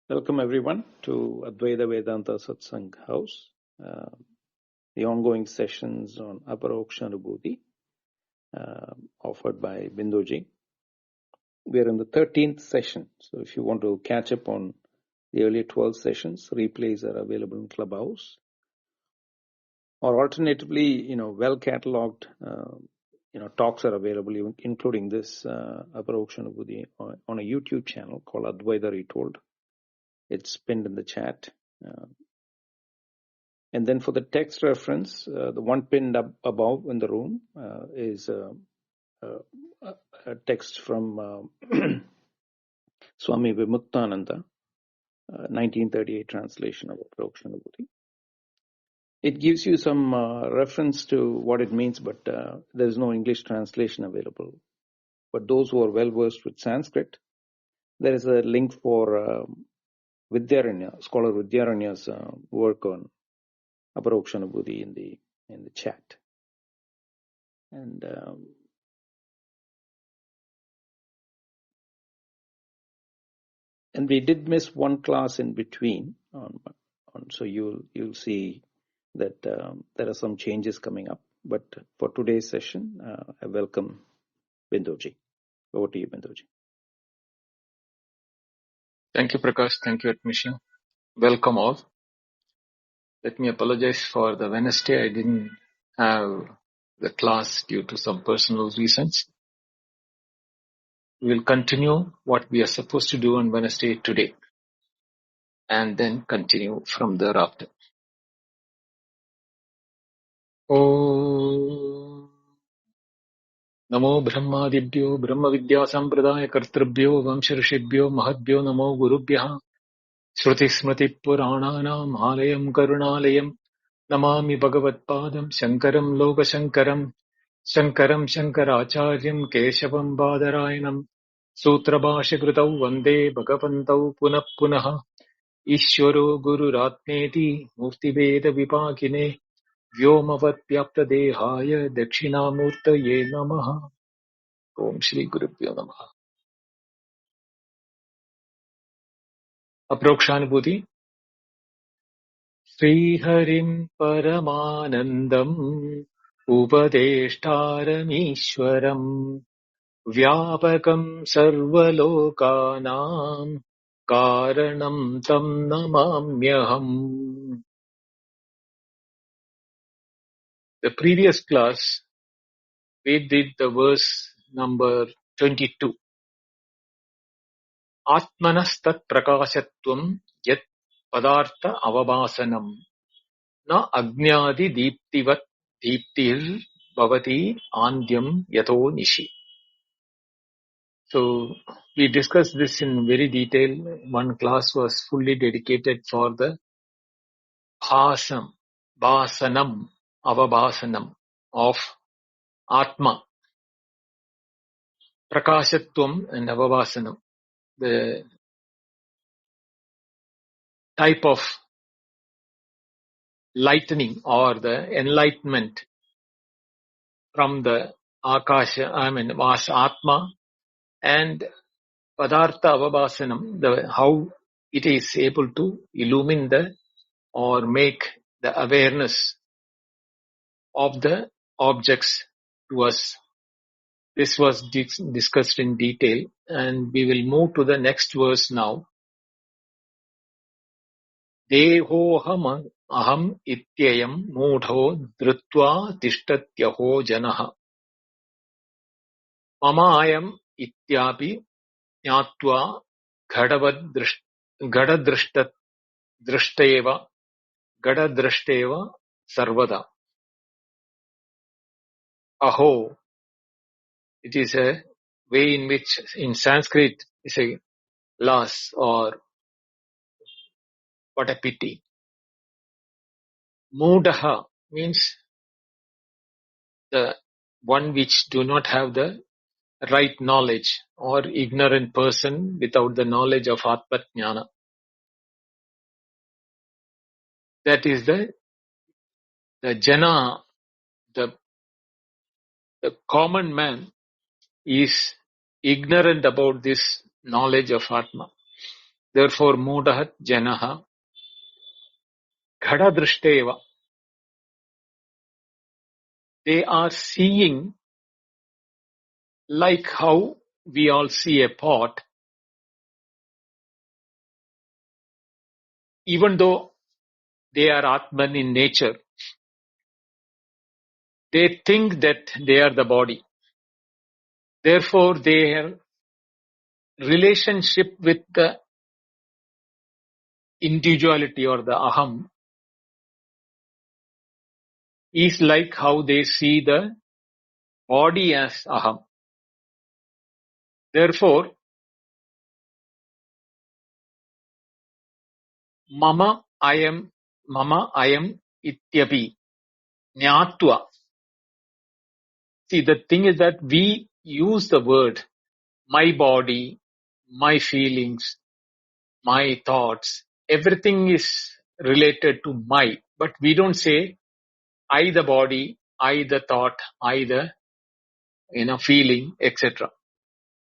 Welcome everyone to Advaita Vedanta Satsang House, the ongoing sessions on Aparokshanubhuti offered by Binduji. We are in the 13th session, so if you want to catch up on the earlier 12 sessions, replays are available in Clubhouse. Or alternatively, well catalogued, talks are available, including this Aparokshanubhuti on a YouTube channel called Advaita Retold. It's pinned in the chat. And then for the text reference, the one pinned up above in the room is a text from Swami Vimuktananda, 1938 translation of Aparokshanubhuti. It gives you some reference to what it means, but there's no English translation available. But those who are well versed with Sanskrit, there is a link for Vidyaranya, scholar Vidyaranya's work on Aparokshanubhuti in the chat. And we did miss one class in between, so you'll see that there are some changes coming up. But for today's session, I welcome Binduji. Over to you, Binduji. Thank you, Prakash. Thank you, admission. Welcome all. Let me apologize for the Wednesday. I didn't have the class due to some personal reasons. We will continue what we are supposed to do on Wednesday today and then continue from thereafter. Om Namo Brahmadibhyo Brahma Vidya Sampradaya Kartrabhyo Vamsharishibhyo Mahadbhyo Namo Gurubhyaha Shruti Smriti Purananam Alayam Karunalayam Namami Bhagavatpadam Shankaram Lokashankaram Shankaram Shankaracharyam Keshavam Badarayanam Sutrabhashikritau Vande Bhagavantau Punah Punaha Ishwaro Gururatmeti Murtibeda Vipakine Vyomavat Vyapta Dehaya Dakshinamurtaye Namaha. Om Shri Gurubhyo Namaha. Aparokshanubhuti. Sri Harim Paramanandam Upadeshtaramishwaram Vyapakam Sarvalokanam Karanam Tam Namamyaham. The previous class, we did the verse number 22. Atmanastat prakashatvam yat padartha avabhasanam na agnyadi deeptivat deeptir bhavati andyam yato nishi. So we discussed this in very detail. One class was fully dedicated for the bhasanam, avabhasanam of Atma, Prakashatvam and Avabhasanam, the type of lightening or the enlightenment from the Akasha, was Atma, and Padartha Avabhasanam, how it is able to illumine or make the awareness of the objects to us. This was discussed in detail, and we will move to the next verse now. Dehoham aham ityayam mudho dhrutva tishtatyaho janaha mamayam ityapi jnatva gadadrashteva sarvada. Aho, it is a way in which in Sanskrit is a loss, or what a pity. Mudaha means the one which do not have the right knowledge, or ignorant person without the knowledge of Atma Jnana. That is the Jana, the common man is ignorant about this knowledge of Atma. Therefore, mudahat janaha ghada drishteva. They are seeing like how we all see a pot, even though they are Atman in nature. They think that they are the body. Therefore, their relationship with the individuality or the aham is like how they see the body as aham. Therefore, mama I am ityapi jnatva. See, the thing is that we use the word my body, my feelings, my thoughts, everything is related to my, but we don't say I the body, I the thought, I the feeling, etc.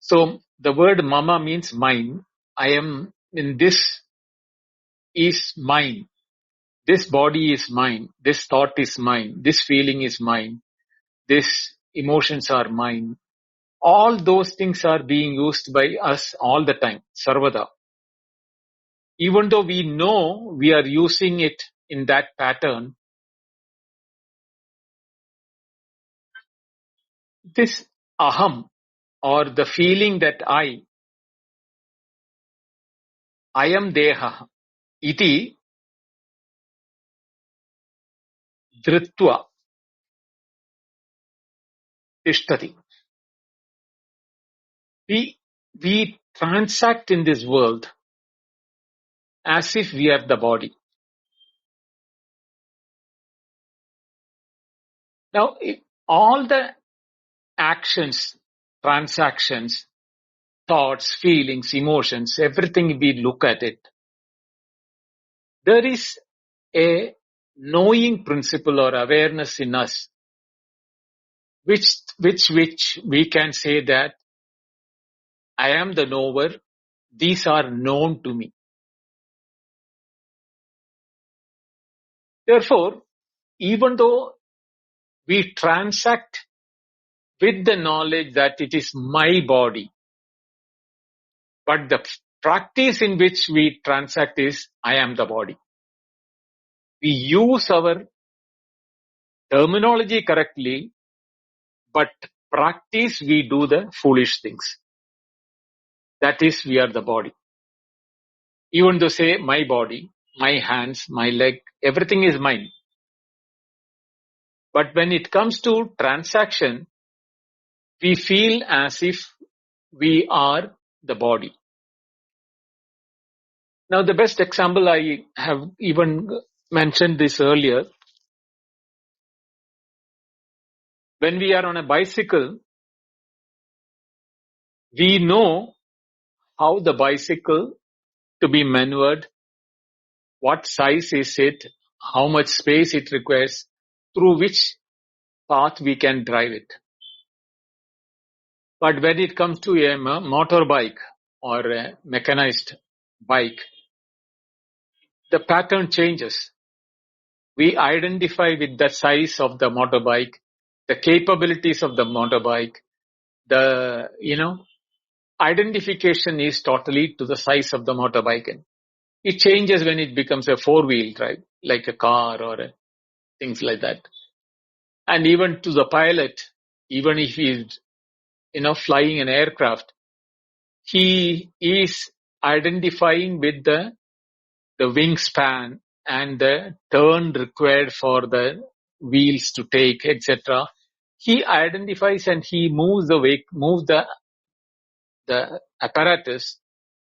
So the word mama means mine. I am in this is mine. This body is mine. This thought is mine. This feeling is mine. This emotions are mine. All those things are being used by us all the time, sarvada. Even though we know we are using it in that pattern, this aham or the feeling that I am deha, iti dhritva tishtati. We transact in this world as if we are the body. Now, all the actions, transactions, thoughts, feelings, emotions, everything we look at it, there is a knowing principle or awareness in us, which we can say that I am the knower, these are known to me. Therefore, even though we transact with the knowledge that it is my body, but the practice in which we transact is I am the body. We use our terminology correctly, but practice we do the foolish things. That is, we are the body. Even though say my body, my hands, my leg, everything is mine. But when it comes to transaction, we feel as if we are the body. Now, the best example, I have even mentioned this earlier. When we are on a bicycle, we know how the bicycle to be maneuvered, what size is it, how much space it requires, through which path we can drive it. But when it comes to a motorbike or a mechanized bike, the pattern changes. We identify with the size of the motorbike, the capabilities of the motorbike, the, identification is totally to the size of the motorbike. It changes when it becomes a four-wheel drive, like a car or things like that. And even to the pilot, even if he is, flying an aircraft, he is identifying with the wingspan and the turn required for the wheels to take, etc. He identifies and he moves the apparatus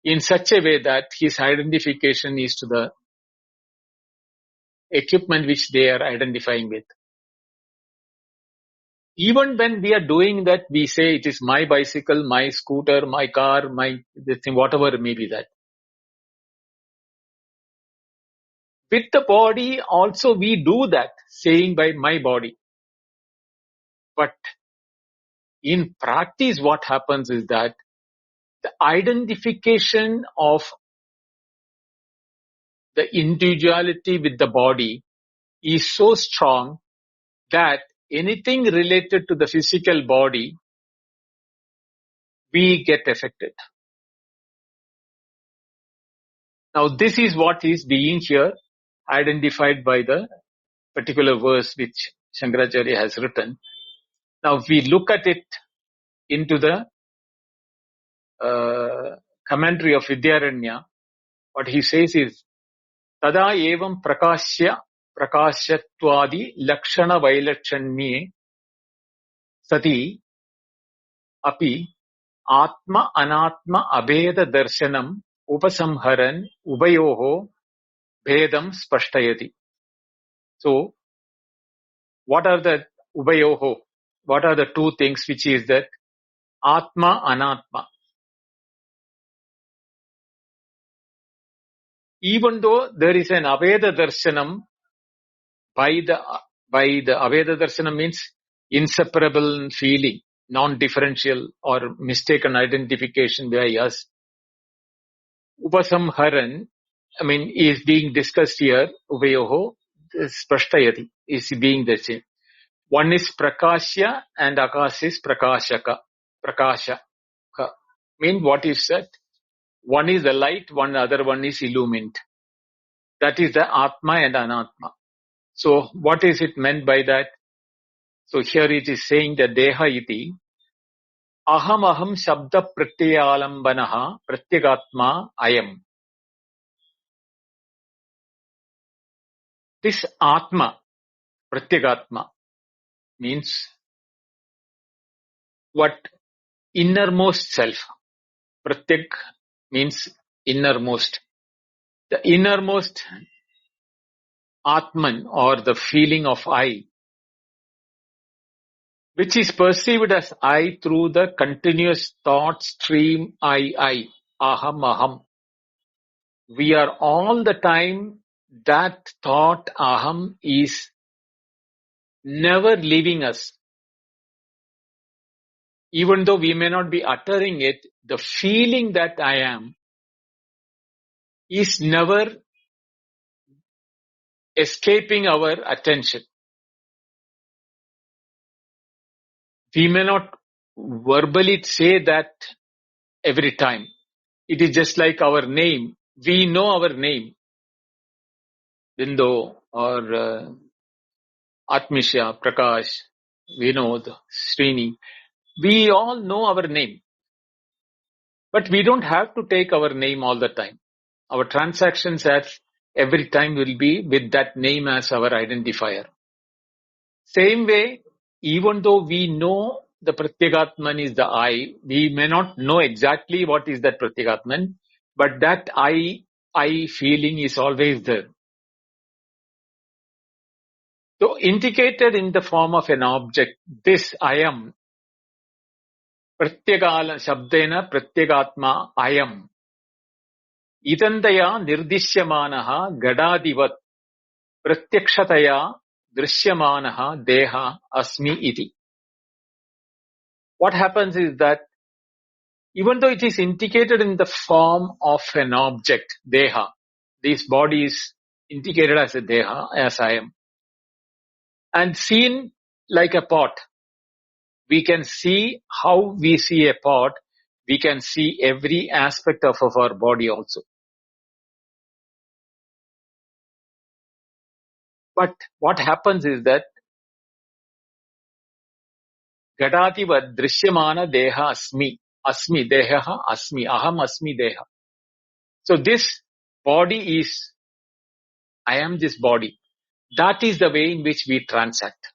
in such a way that his identification is to the equipment which they are identifying with. Even when we are doing that, we say it is my bicycle, my scooter, my car, this thing, whatever may be that. With the body also we do that, saying by my body. But in practice what happens is that the identification of the individuality with the body is so strong that anything related to the physical body, we get affected. Now this is what is being here identified by the particular verse which Shankaracharya has written. Now if we look at it into the commentary of Vidyaranya, what he says is, Tada evam prakashya prakashatvadi lakshana vailakshanye sati api atma anatma abheda darshanam upasamharan ubayoho bhedam spashtayati. So, what are the ubayoho? What are the two things which is that atma anatma? Even though there is an abheda darshanam, by the abheda darshanam means inseparable feeling, non-differential or mistaken identification by us. Upasamharan, is being discussed here. Uvayoho spashtayati is being the same. One is prakashya and akas is prakashaka. Prakashaka. What is that? One is the light, other one is illumined. That is the atma and anatma. So what is it meant by that? So here it is saying that deha iti aham shabda pratyalambanaha pratyagatma ayam. This atma, pratyagatma, means what? Innermost self. Pratyak means innermost. The innermost atman or the feeling of I, which is perceived as I through the continuous thought stream I, aham. We are all the time, that thought aham is never leaving us. Even though we may not be uttering it, the feeling that I am is never escaping our attention. We may not verbally say that every time. It is just like our name. We know our name. Bindo or Atmisha, Prakash, Vinod, Srini. We all know our name. But we don't have to take our name all the time. Our transactions every time will be with that name as our identifier. Same way, even though we know the Pratyagatman is the I, we may not know exactly what is that Pratyagatman, but that I feeling is always there. So indicated in the form of an object, this I am, Pratyagala Shabdena Pratyagatma I am, Idandaya Nirdishyamanaha Gadadivat Pratyakshataya Drishyamanaha Deha Asmi Iti. What happens is that even though it is indicated in the form of an object, Deha, this body is indicated as a Deha, as I am, and seen like a pot, we can see how we see a pot, we can see every aspect of our body also. But what happens is that Gadativad Drishyamana Deha Asmi. Asmi Deha Asmi. Aham Asmi Deha. So this body is, I am this body. That is the way in which we transact.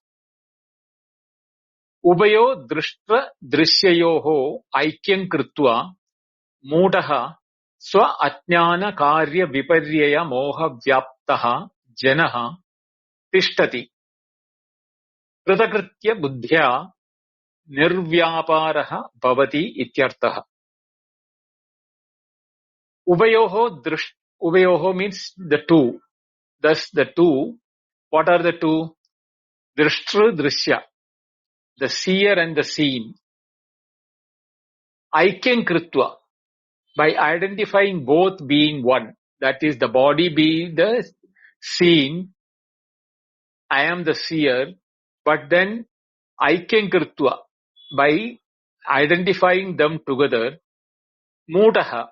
Ubayo Drishtra Drishyayoho Aikyam Krutva Mudaha Swa Atnyana Karya Viparyaya Moha Vyaptaha Janaha Tishtati Kritakritya Buddhya Nirvyaparaha Bhavati Ityartaha. Ubayoho means the two. Thus the two, what are the two? Drishtru Drishya, the seer and the seen. Aikyam Kritva, by identifying both being one. that is the body be the seen, I am the seer, but then Aikyam Kritva, by identifying them together, Mudaha,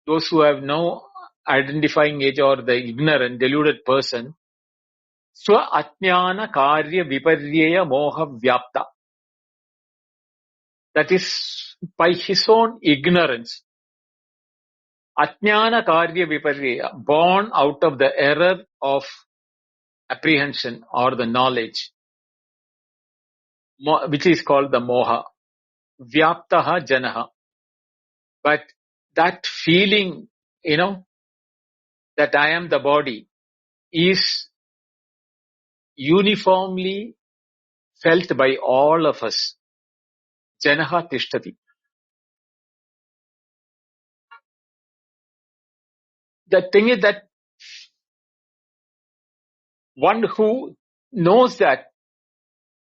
those who have no identifying age or the ignorant, deluded person, Swa Atnyana Karya Viparyeya Moha Vyapta. That is by his own ignorance. Atnyana Karya Viparyeya, born out of the error of apprehension or the knowledge, which is called the moha. Vyaptaha janaha. But that feeling, that I am the body is uniformly felt by all of us. Janaha tishtati. The thing is that one who knows that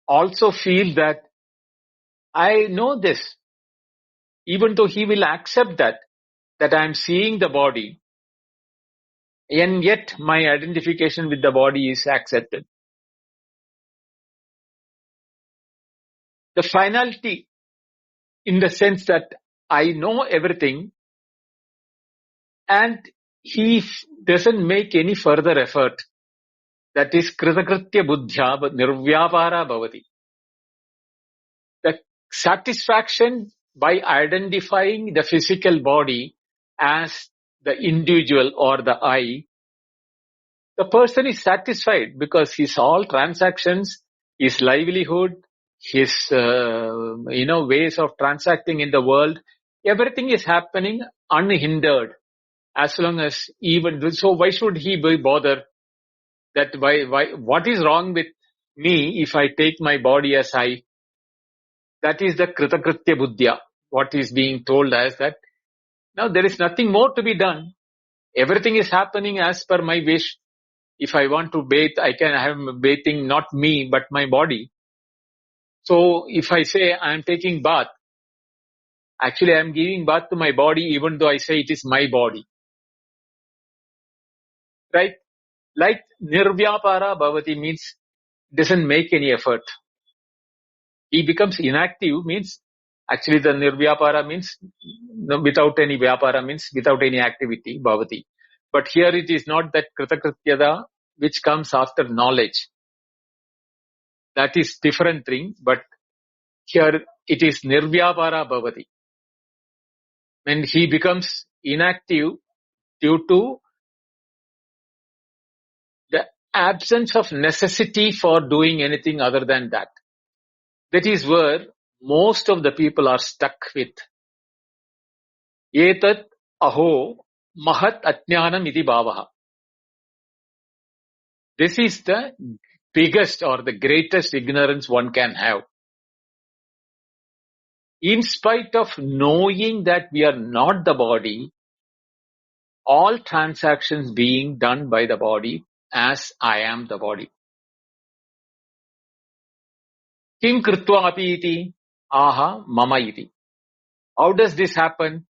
also feels that I know this, even though he will accept that I am seeing the body, and yet my identification with the body is accepted. The finality, in the sense that I know everything, and he doesn't make any further effort. That is kritakritya buddhya nirvyapara bhavati. The satisfaction by identifying the physical body as the individual or the I, the person is satisfied because his all transactions, his livelihood, his ways of transacting in the world, everything is happening unhindered. As long as so why should he be bothered that why what is wrong with me if I take my body as I? That is the kritakritya buddhya, what is being told as that. Now there is nothing more to be done. Everything is happening as per my wish. If I want to bathe, I can have bathing, not me, but my body. So if I say I am taking bath, actually I am giving bath to my body even though I say it is my body. Right? Like nirvyapara bhavati means doesn't make any effort. He becomes inactive means actually the nirvyapara means without any vyapara means without any activity bhavati. But here it is not that kritakrityada which comes after knowledge. That is different thing, but here it is nirvyapara bhavati. When he becomes inactive due to the absence of necessity for doing anything other than that. That is where most of the people are stuck with. Etat aho mahat ajnanam iti bhavaha. This is the biggest or the greatest ignorance one can have. In spite of knowing that we are not the body, all transactions being done by the body as I am the body. Kim kritva api iti aha mama iti. How does this happen?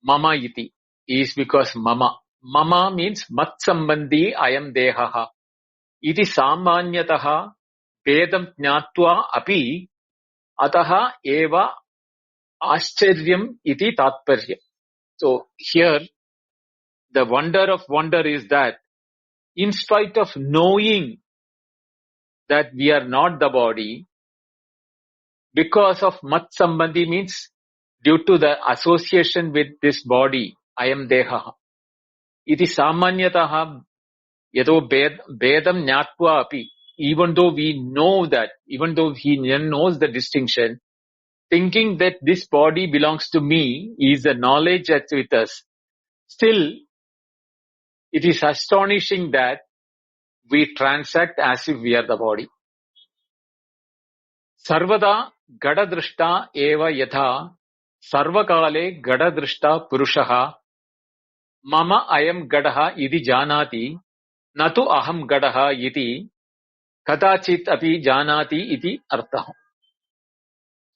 Mama iti is because mama. Mama means mat sambandhi ayam dehaha. Iti samanyataha vedam jnatva api ataha eva ascharyam iti tatparyam. So here the wonder of wonder is that in spite of knowing that we are not the body, because of mat sambandhi means due to the association with this body, I am deha. Iti samanyataha yato bedam jnatva api. Even though we know that, even though he knows the distinction, thinking that this body belongs to me is the knowledge that's with us. Still, it is astonishing that we transact as if we are the body. Sarvada gadadrishta eva yatha sarvakale gadadrishta purushaha mama ayam gadaha iti janati natu aham gadaha iti kadachit api janati iti artha.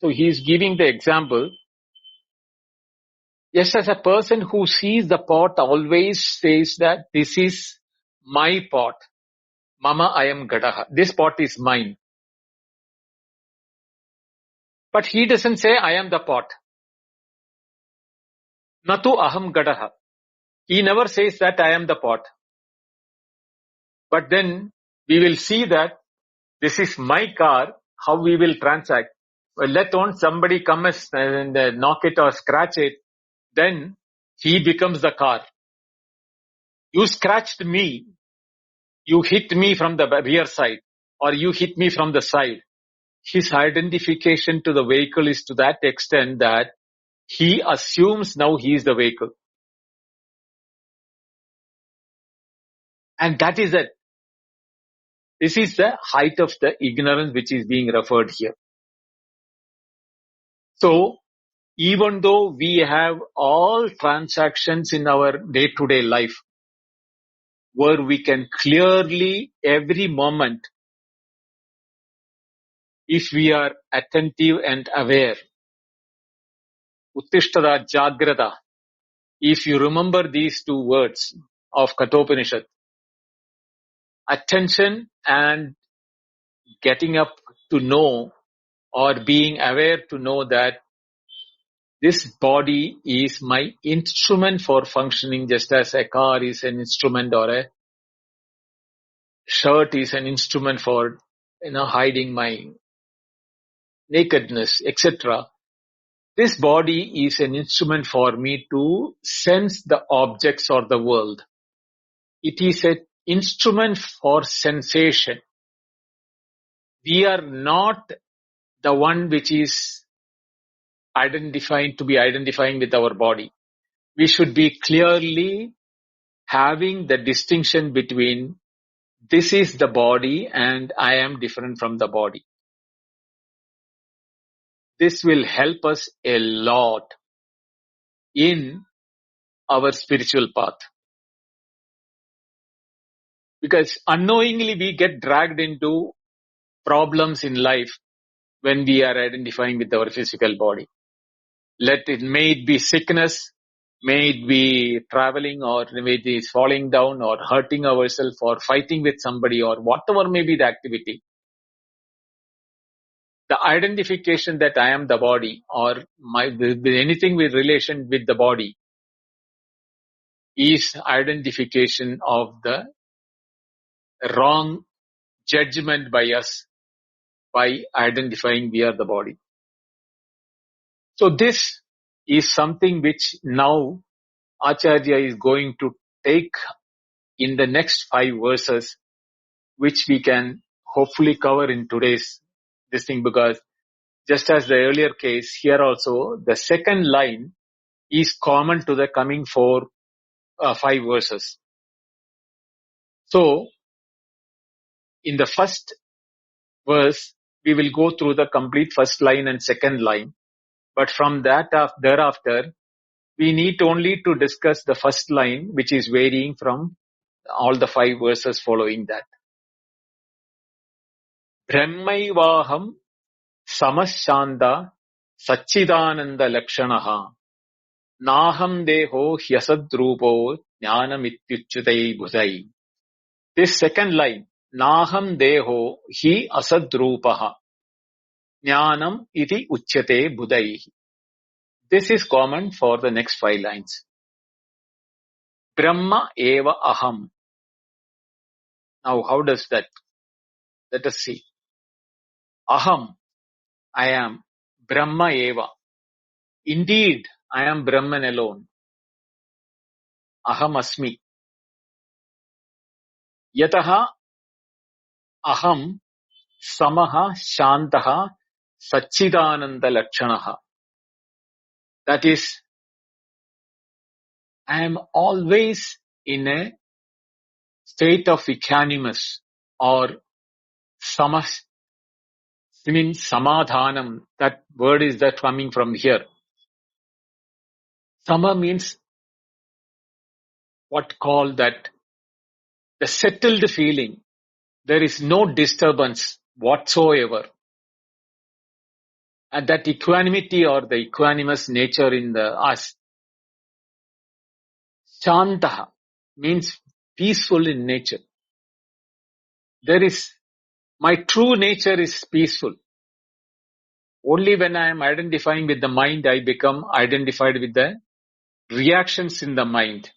So he is giving the example Just as a person who sees the pot always says that this is my pot. Mama ayam gadaha. This pot is mine. But he doesn't say I am the pot. Natu aham gadaha. He never says that I am the pot. But then we will see that this is my car, how we will transact. Well, let on somebody come and knock it or scratch it, then he becomes the car. You scratched me, you hit me from the rear side, or you hit me from the side. His identification to the vehicle is to that extent that he assumes now he is the vehicle. And that is it. This is the height of the ignorance which is being referred here. So, even though we have all transactions in our day-to-day life, where we can clearly, every moment, if we are attentive and aware, Uttishtada Jagrata, if you remember these two words of Kathopanishad, attention and getting up to know or being aware to know that this body is my instrument for functioning, just as a car is an instrument or a shirt is an instrument for hiding my nakedness, etc. This body is an instrument for me to sense the objects or the world. It is an instrument for sensation. We are not the one which is identifying with our body. We should be clearly having the distinction between this is the body and I am different from the body. This will help us a lot in our spiritual path. Because unknowingly we get dragged into problems in life when we are identifying with our physical body. May it be sickness, may it be traveling, or may it be falling down or hurting ourselves or fighting with somebody or whatever may be the activity. The identification that I am the body or anything with relation with the body is identification of the wrong judgment by us by identifying we are the body. So this is something which now Acharya is going to take in the next 5 verses, which we can hopefully cover in today's this thing, because just as the earlier case, here also the second line is common to the coming 5 verses. So in the first verse, we will go through the complete first line and second line. But from thereafter, we need only to discuss the first line, which is varying from all the 5 verses following that. Brahmaivaham samashanda satchidananda lakshanaha naham deho hyasadrupo jnanamityuchyate bhudai. This second line, naham deho hi asadrupaha jnanam iti uchyate budai. This is common for the next 5 lines. Brahma eva aham. Now how does that? Let us see. Aham, I am. Brahma eva. Indeed, I am Brahman alone. Aham asmi. Yataha aham samaha shantaha satchidananda lakshanaha. That is, I am always in a state of equanimous or samas, means samadhanam. That word is that coming from here. Sama means what call that the settled feeling. There is no disturbance whatsoever. And that equanimity or the equanimous nature in us Shantaha means peaceful in nature. My true nature is peaceful. Only when I am identifying with the mind, I become identified with the reactions in the mind.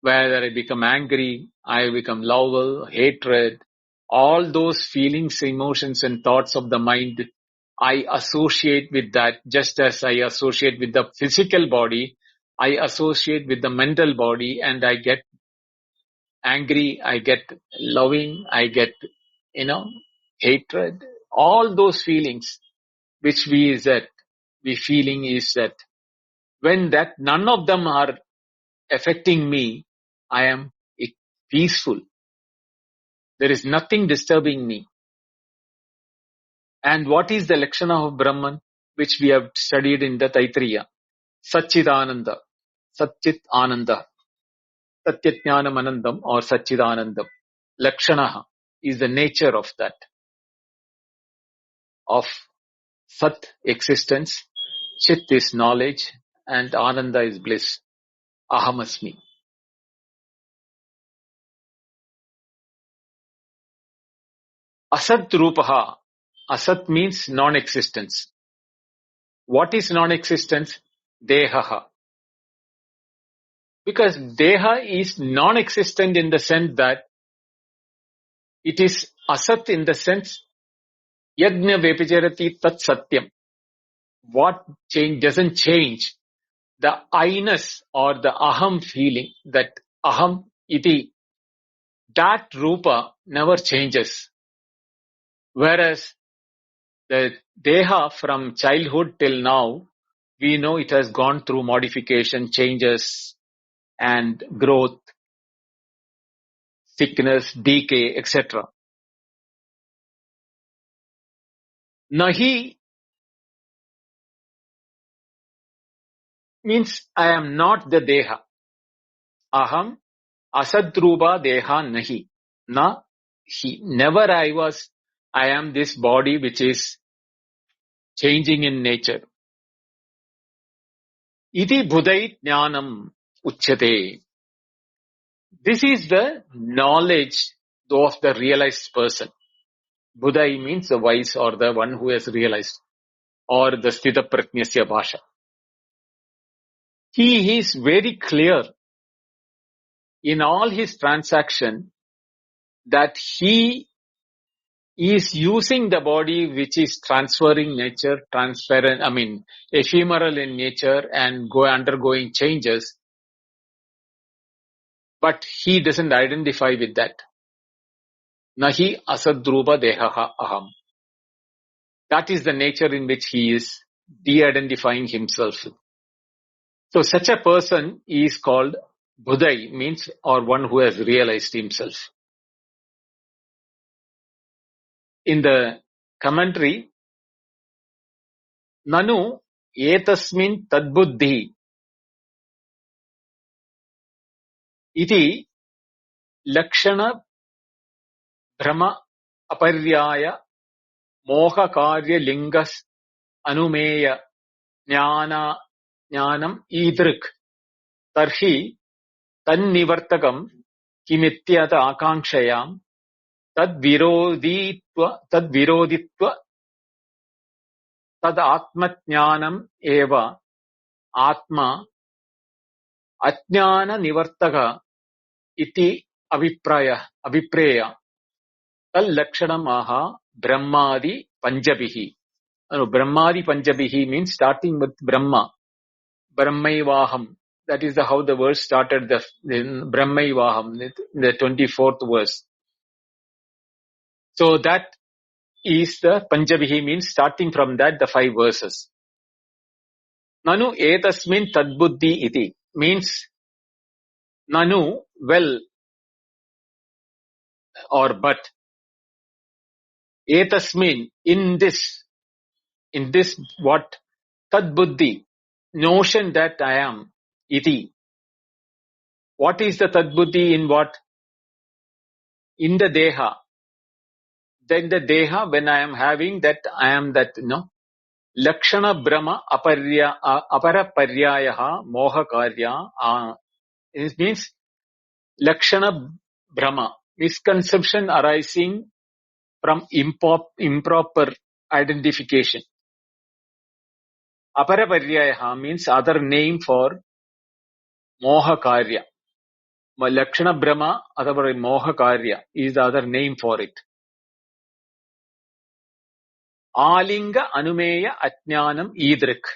Whether I become angry, I become love, hatred, all those feelings, emotions and thoughts of the mind, I associate with that. Just as I associate with the physical body, I associate with the mental body, and I get angry, I get loving, I get, hatred. All those feelings which we feeling is that when that none of them are affecting me, I am peaceful. There is nothing disturbing me. And what is the Lakshana of Brahman, which we have studied in the Taittiriya? Satchidananda. Satchit Ananda. Satyajnanam Anandam or Satchidanandam. Lakshana is the nature of that. Of Sat, existence. Chit is knowledge. And Ananda is bliss. Ahamasmi. Asat Rupaha. Asat means non-existence. What is non-existence? Dehaha. Because Deha is non-existent in the sense that it is Asat in the sense Yajna Vepijarati Tat Satyam. What doesn't change? The I-ness or the Aham feeling, that Aham iti, that Rupa never changes. Whereas the Deha from childhood till now, we know it has gone through modification, changes and growth, sickness, decay, etc. Nahi means I am not the Deha. Aham asadrupa Deha nahi. Na he. Never I am this body which is changing in nature. Iti budhai jnanam uchyate. This is the knowledge of the realized person. Budhai means the wise or the one who has realized, or the sthita prajnasya bhasha. He is very clear in all his transaction that he is using the body which is transferring nature, ephemeral in nature and undergoing changes, but he doesn't identify with that. Nahi asadrupa dehaha aham. That is the nature in which he is de-identifying himself. So such a person is called Budhai, means or one who has realized himself. In the commentary, Nanu etasmin tadbuddhi iti lakshana brahma aparyaya moha karya lingas anumeya jnanam idrik tarhi tannivartakam kimityata akankshayam tadviroditva tad atmajnanam eva atma ajnana nivartaka iti avipreya tal lakshanamaha brahmadi panjabihi. Brahmadi panjabihi means starting with Brahma. Brahmaivaham. That is how the verse started, the Brahmaivaham, the 24th verse. So that is the Panjabihi, means starting from that the 5 verses. Nanu etasmin tadbuddhi iti means Nanu, well, or but. Etasmin, in this what? Tadbuddhi, notion that I am. Iti. What is the tadbuddhi in what? In the Deha. Then the Deha, when I am having that, I am that, Lakshana Brahma Aparaparyayaha Moha Karya. It means Lakshana Brahma, misconception arising from improper identification. Aparaparyayaha means other name for Moha Karya. Lakshana Brahma, other Moha Karya is the other name for it. Alinga Anumeya Ajnanam Idrik.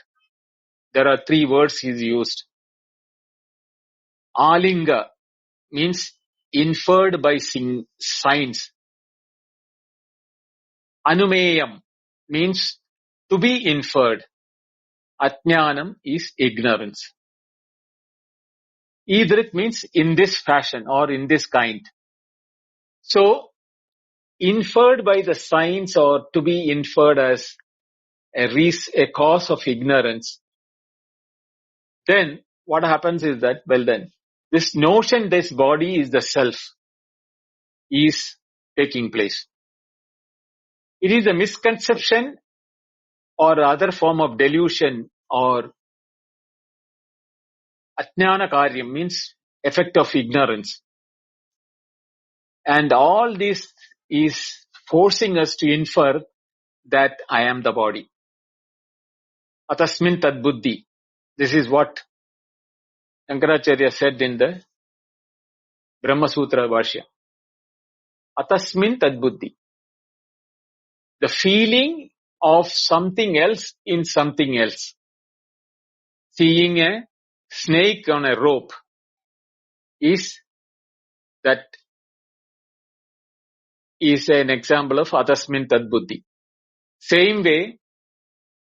There are 3 words he's used. Alinga means inferred by signs. Anumeyam means to be inferred. Ajnanam is ignorance. Idrik means in this fashion or in this kind. So, inferred by the signs or to be inferred as a cause of ignorance. Then what happens is that, well then, this notion, this body is the self, is taking place. It is a misconception or other form of delusion or ajnana karyam means effect of ignorance. And all this is forcing us to infer that I am the body. Atasmin tad buddhi. This is what Shankaracharya said in the Brahma Sutra Bhashya. Atasmin tad buddhi. The feeling of something else in something else. Seeing a snake on a rope is an example of atasmin tad buddhi. Same way,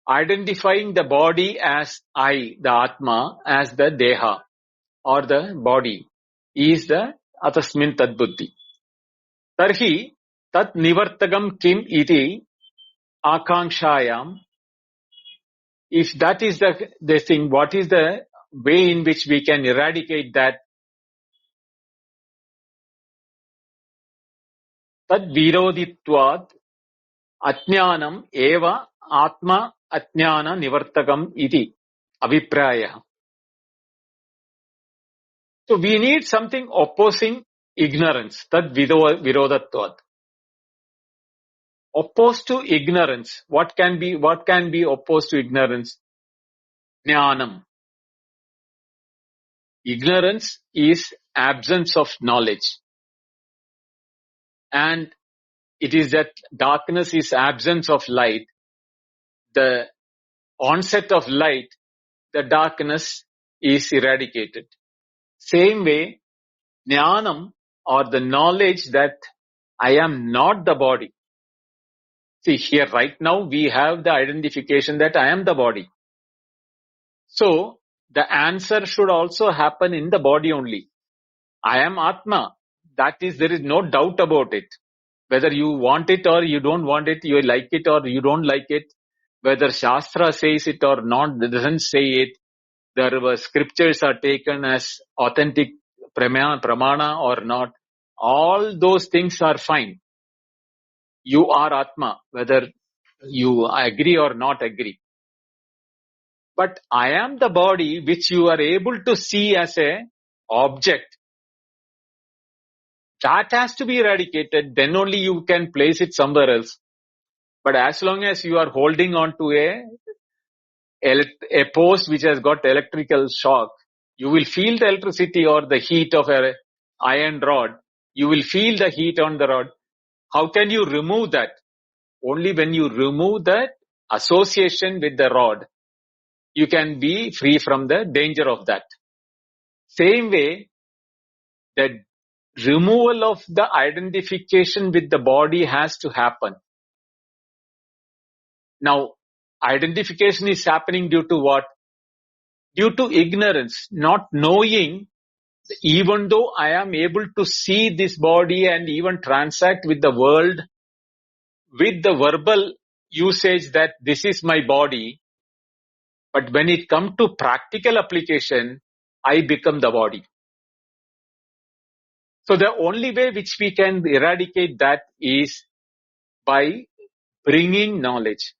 identifying the body as I, the Atma, as the Deha or the body is the atasmin tad buddhi. Tarhi tat nivartagam kim iti akanshayam. If that is the thing, what is the way in which we can eradicate that? Tad viroditvad ajnanam eva atma ajnana nivartakam iti avipraya. So we need something opposing ignorance. Tad virodatvad. Opposed to ignorance. What can be opposed to ignorance? Jnanam. Ignorance is absence of knowledge. And it is that darkness is absence of light. The onset of light, the darkness is eradicated. Same way, jnanam or the knowledge that I am not the body. See here right now we have the identification that I am the body. So the answer should also happen in the body only. I am Atma. That is, there is no doubt about it. Whether you want it or you don't want it, you like it or you don't like it, whether Shastra says it or not, doesn't say it, the scriptures are taken as authentic pramana or not, all those things are fine. You are Atma, whether you agree or not agree. But I am the body which you are able to see as a object. That has to be eradicated, then only you can place it somewhere else. But as long as you are holding on to a post which has got electrical shock, you will feel the electricity or the heat of an iron rod. You will feel the heat on the rod. How can you remove that? Only when you remove the association with the rod, you can be free from the danger of that. Same way, the removal of the identification with the body has to happen. Now, identification is happening due to what? Due to ignorance, not knowing, even though I am able to see this body and even transact with the world with the verbal usage that this is my body, but when it comes to practical application, I become the body. So the only way which we can eradicate that is by bringing knowledge.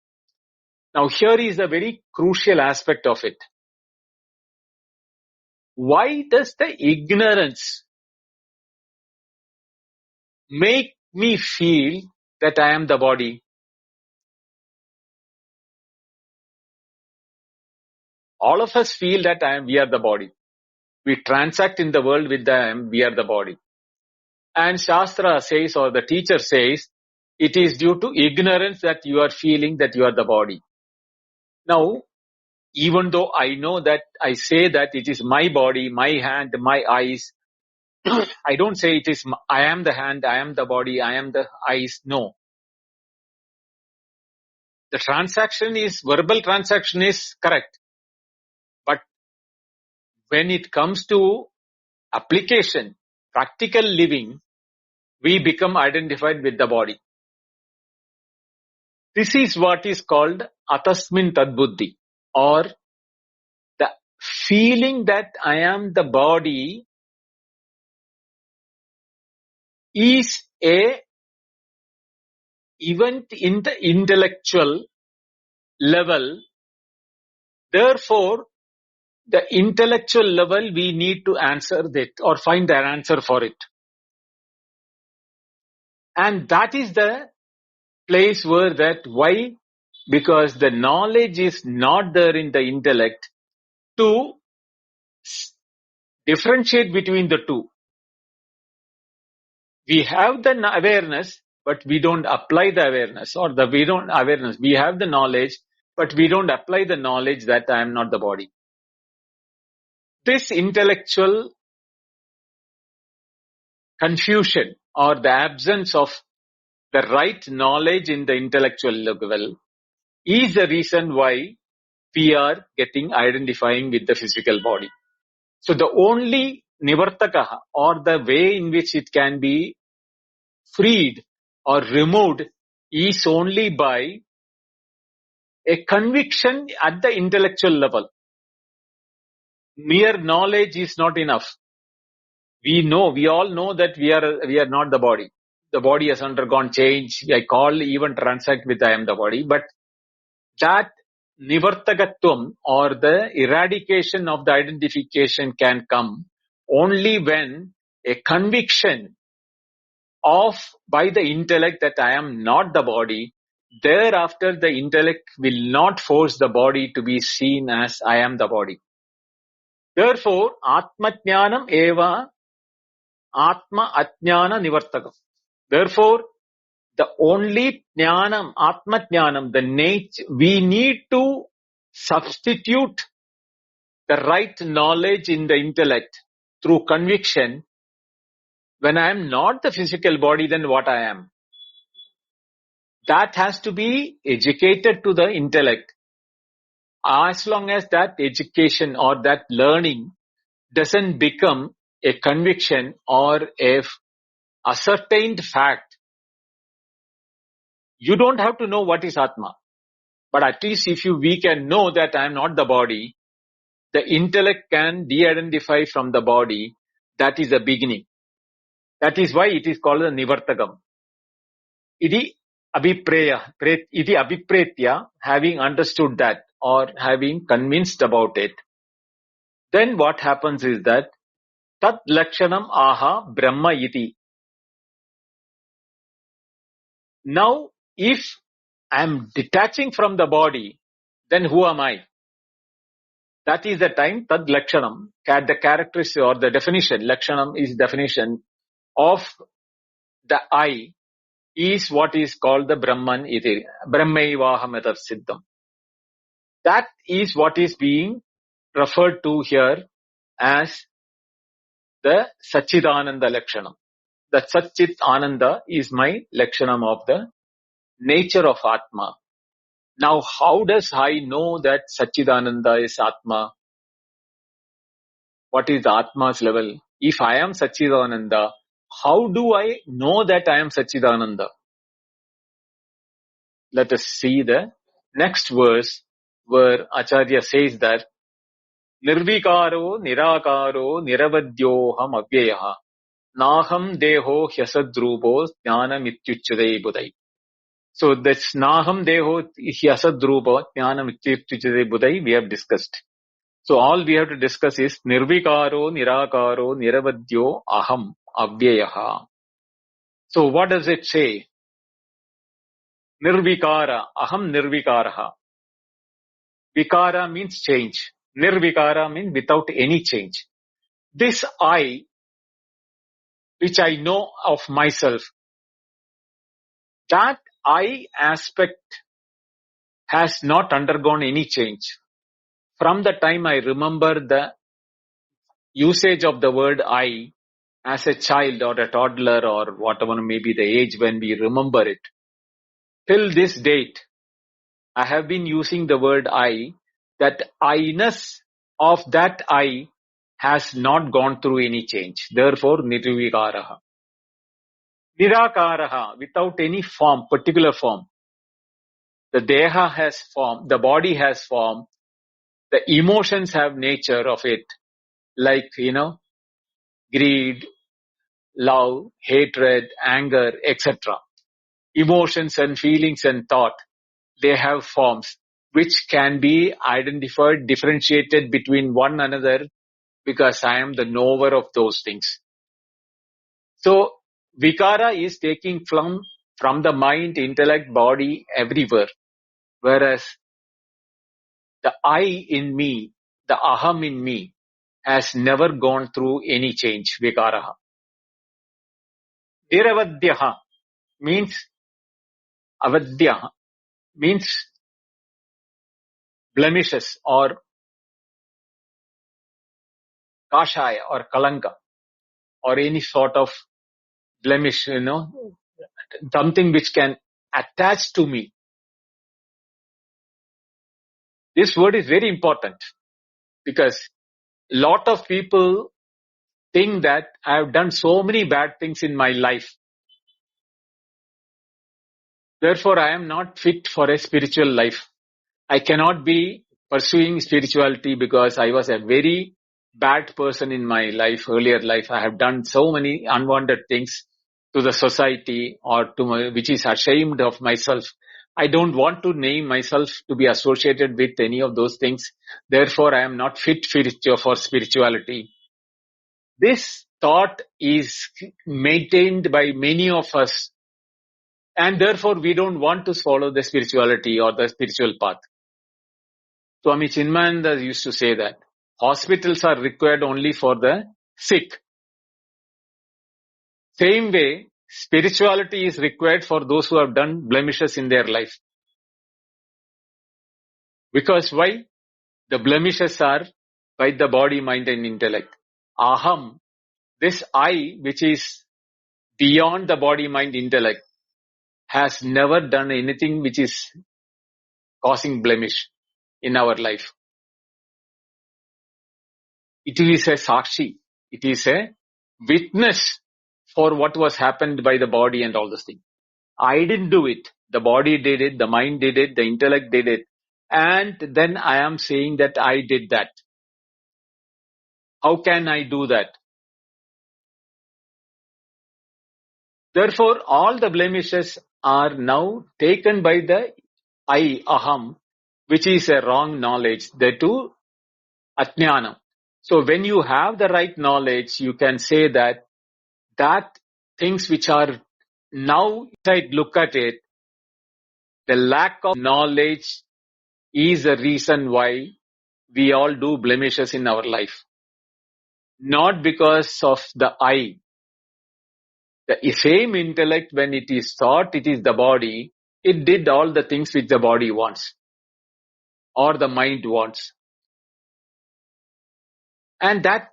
Now here is a very crucial aspect of it. Why does the ignorance make me feel that I am the body? All of us feel that we are the body. We transact in the world with we are the body. And Shastra says, or the teacher says, it is due to ignorance that you are feeling that you are the body. Now, even though I know that I say that it is my body, my hand, my eyes, I don't say it is, I am the hand, I am the body, I am the eyes. No. The verbal transaction is correct. But when it comes to application, practical living, we become identified with the body. This is what is called atasmin tadbuddhi, or the feeling that I am the body is a event in the intellectual level. Therefore, the intellectual level, we need to answer that or find an answer for it. And that is the place where why? Because the knowledge is not there in the intellect to differentiate between the two. We have the awareness, but we don't apply the awareness, or we have the knowledge, but we don't apply the knowledge that I am not the body. This intellectual confusion, or the absence of the right knowledge in the intellectual level, is the reason why we are identifying with the physical body. So the only nivartaka, or the way in which it can be freed or removed, is only by a conviction at the intellectual level. Mere knowledge is not enough. We all know that we are not the body. The body has undergone change. I even transact with I am the body. But that nivartakatvam, or the eradication of the identification, can come only when a conviction by the intellect that I am not the body. Thereafter, the intellect will not force the body to be seen as I am the body. Therefore, Atmajnanam eva Atma Ajnana Nivartakam. Therefore, the only Jnanam, Atma Jnanam, the nature, we need to substitute the right knowledge in the intellect through conviction. When I am not the physical body, then what I am? That has to be educated to the intellect. As long as that education or that learning doesn't become a conviction or a ascertained fact, you don't have to know what is Atma. But at least we can know that I am not the body, the intellect can de-identify from the body. That is the beginning. That is why it is called a nivartakam. Idi abhipretya, having understood that or having convinced about it, then what happens is that tat lakshanam aha brahma iti. Now, if I am detaching from the body, then who am I? That is the time tad lakshanam, the characteristic or the definition. Lakshanam is definition of the I, is what is called the Brahman iti. Brahmaivaham etat siddham. That is what is being referred to here as the Satchidananda Lakshanam. The Satchit Ananda is my Lakshanam of the nature of Atma. Now, how does I know that Satchidananda is Atma? What is the Atma's level? If I am Satchidananda, how do I know that I am Satchidananda? Let us see the next verse where Acharya says that Nirvikaro, Nirakaro, Niravadyoham Avyayaha Naham Deho Hyasadrubo Jnana Mityuchade Budai. So this Naham Deho Hyasadrupa Jnana Vichirtuchade Budai we have discussed. So all we have to discuss is Nirvikaro, Nirakaro, Niravadyo, Aham, Avyayaha. So what does it say? Nirvikara, Aham Nirvikaraha. Vikara means change. Nirvikara means without any change. This I, which I know of myself, that I aspect has not undergone any change. From the time I remember the usage of the word I as a child or a toddler or whatever may be the age when we remember it, till this date, I have been using the word I, that I-ness of that I has not gone through any change. Therefore, nirvikaraha. Nirakaraha, without any form, particular form. The deha has form, the body has form, the emotions have nature of it, like, greed, love, hatred, anger, etc. Emotions and feelings and thought, they have forms which can be identified, differentiated between one another because I am the knower of those things. So, vikara is taking from the mind, intellect, body, everywhere. Whereas the I in me, the aham in me, has never gone through any change, vikaraha. Niravadyaha means, avadyaha means blemishes or kashaya or kalanka or any sort of blemish, something which can attach to me. This word is very important because lot of people think that I have done so many bad things in my life. Therefore, I am not fit for a spiritual life. I cannot be pursuing spirituality because I was a very bad person in my life, earlier life. I have done so many unwanted things to the society or to which is ashamed of myself. I don't want to name myself to be associated with any of those things. Therefore, I am not fit for spirituality. This thought is maintained by many of us, and therefore we don't want to follow the spirituality or the spiritual path. Swami Chinmayananda used to say that hospitals are required only for the sick. Same way, spirituality is required for those who have done blemishes in their life. Because why? The blemishes are by the body, mind and intellect. Aham, this I, which is beyond the body, mind, intellect, has never done anything which is causing blemish in our life. It is a sakshi. It is a witness for what was happened by the body and all those things. I didn't do it. The body did it, the mind did it, the intellect did it. And then I am saying that I did that. How can I do that? Therefore, all the blemishes are now taken by the I, aham, which is a wrong knowledge, the two ajnanam. So when you have the right knowledge, you can say that things which are now, if I look at it, the lack of knowledge is a reason why we all do blemishes in our life. Not because of the I. The same intellect, when it is thought it is the body, it did all the things which the body wants or the mind wants. And that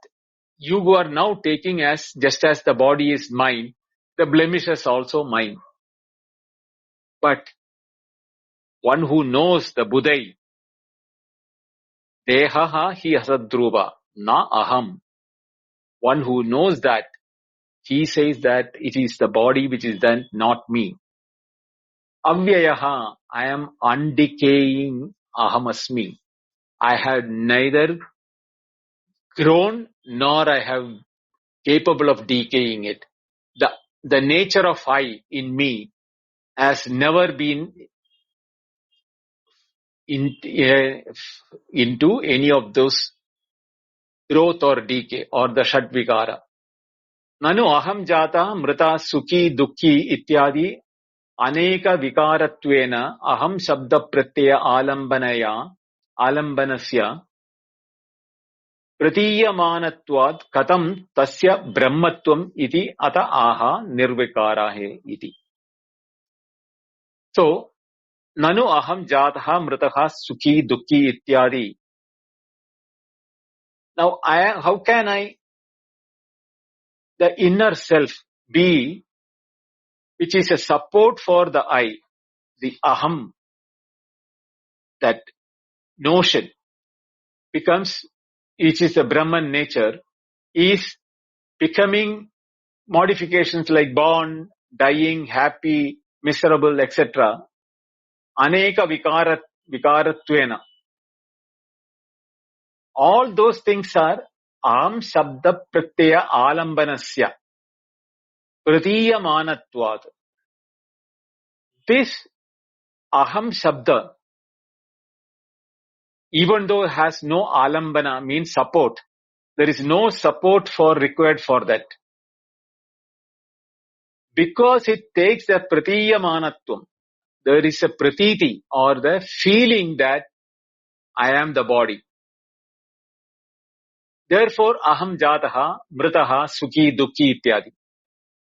you are now taking as just as the body is mine, the blemish is also mine. But one who knows the Buddhai, dehaha hi asadruva, na aham. One who knows that, he says that it is the body which is done, not me. Avyayaha, I am undecaying ahamasmi. I have neither grown nor I have capable of decaying it. The nature of I in me has never been into any of those growth or decay or the Shatvikara. Nanu aham jata mrita sukhi dukhi ityadi aneka vikaratvena aham shabda pratyaya alambanasya pratiyyamanatvad katam tasya brahmatvam iti ata aha nirvikarahe iti. So, nanu aham jataha mritaha sukhi dukhi ityadi. Now, how can the inner self be, which is a support for the I, the aham, that notion becomes, which is the Brahman nature, is becoming modifications like born, dying, happy, miserable, etc. Aneka vikaratvena. All those things are aham shabda pratyaya alambanasya pratiyyamanatvad. This aham shabda, even though it has no alambana, means support, there is no support required for that. Because it takes the pratiyyamanatvam, there is a pratiti or the feeling that I am the body. Therefore, aham jataha, mritaha, sukhi, dukhi, ityadi.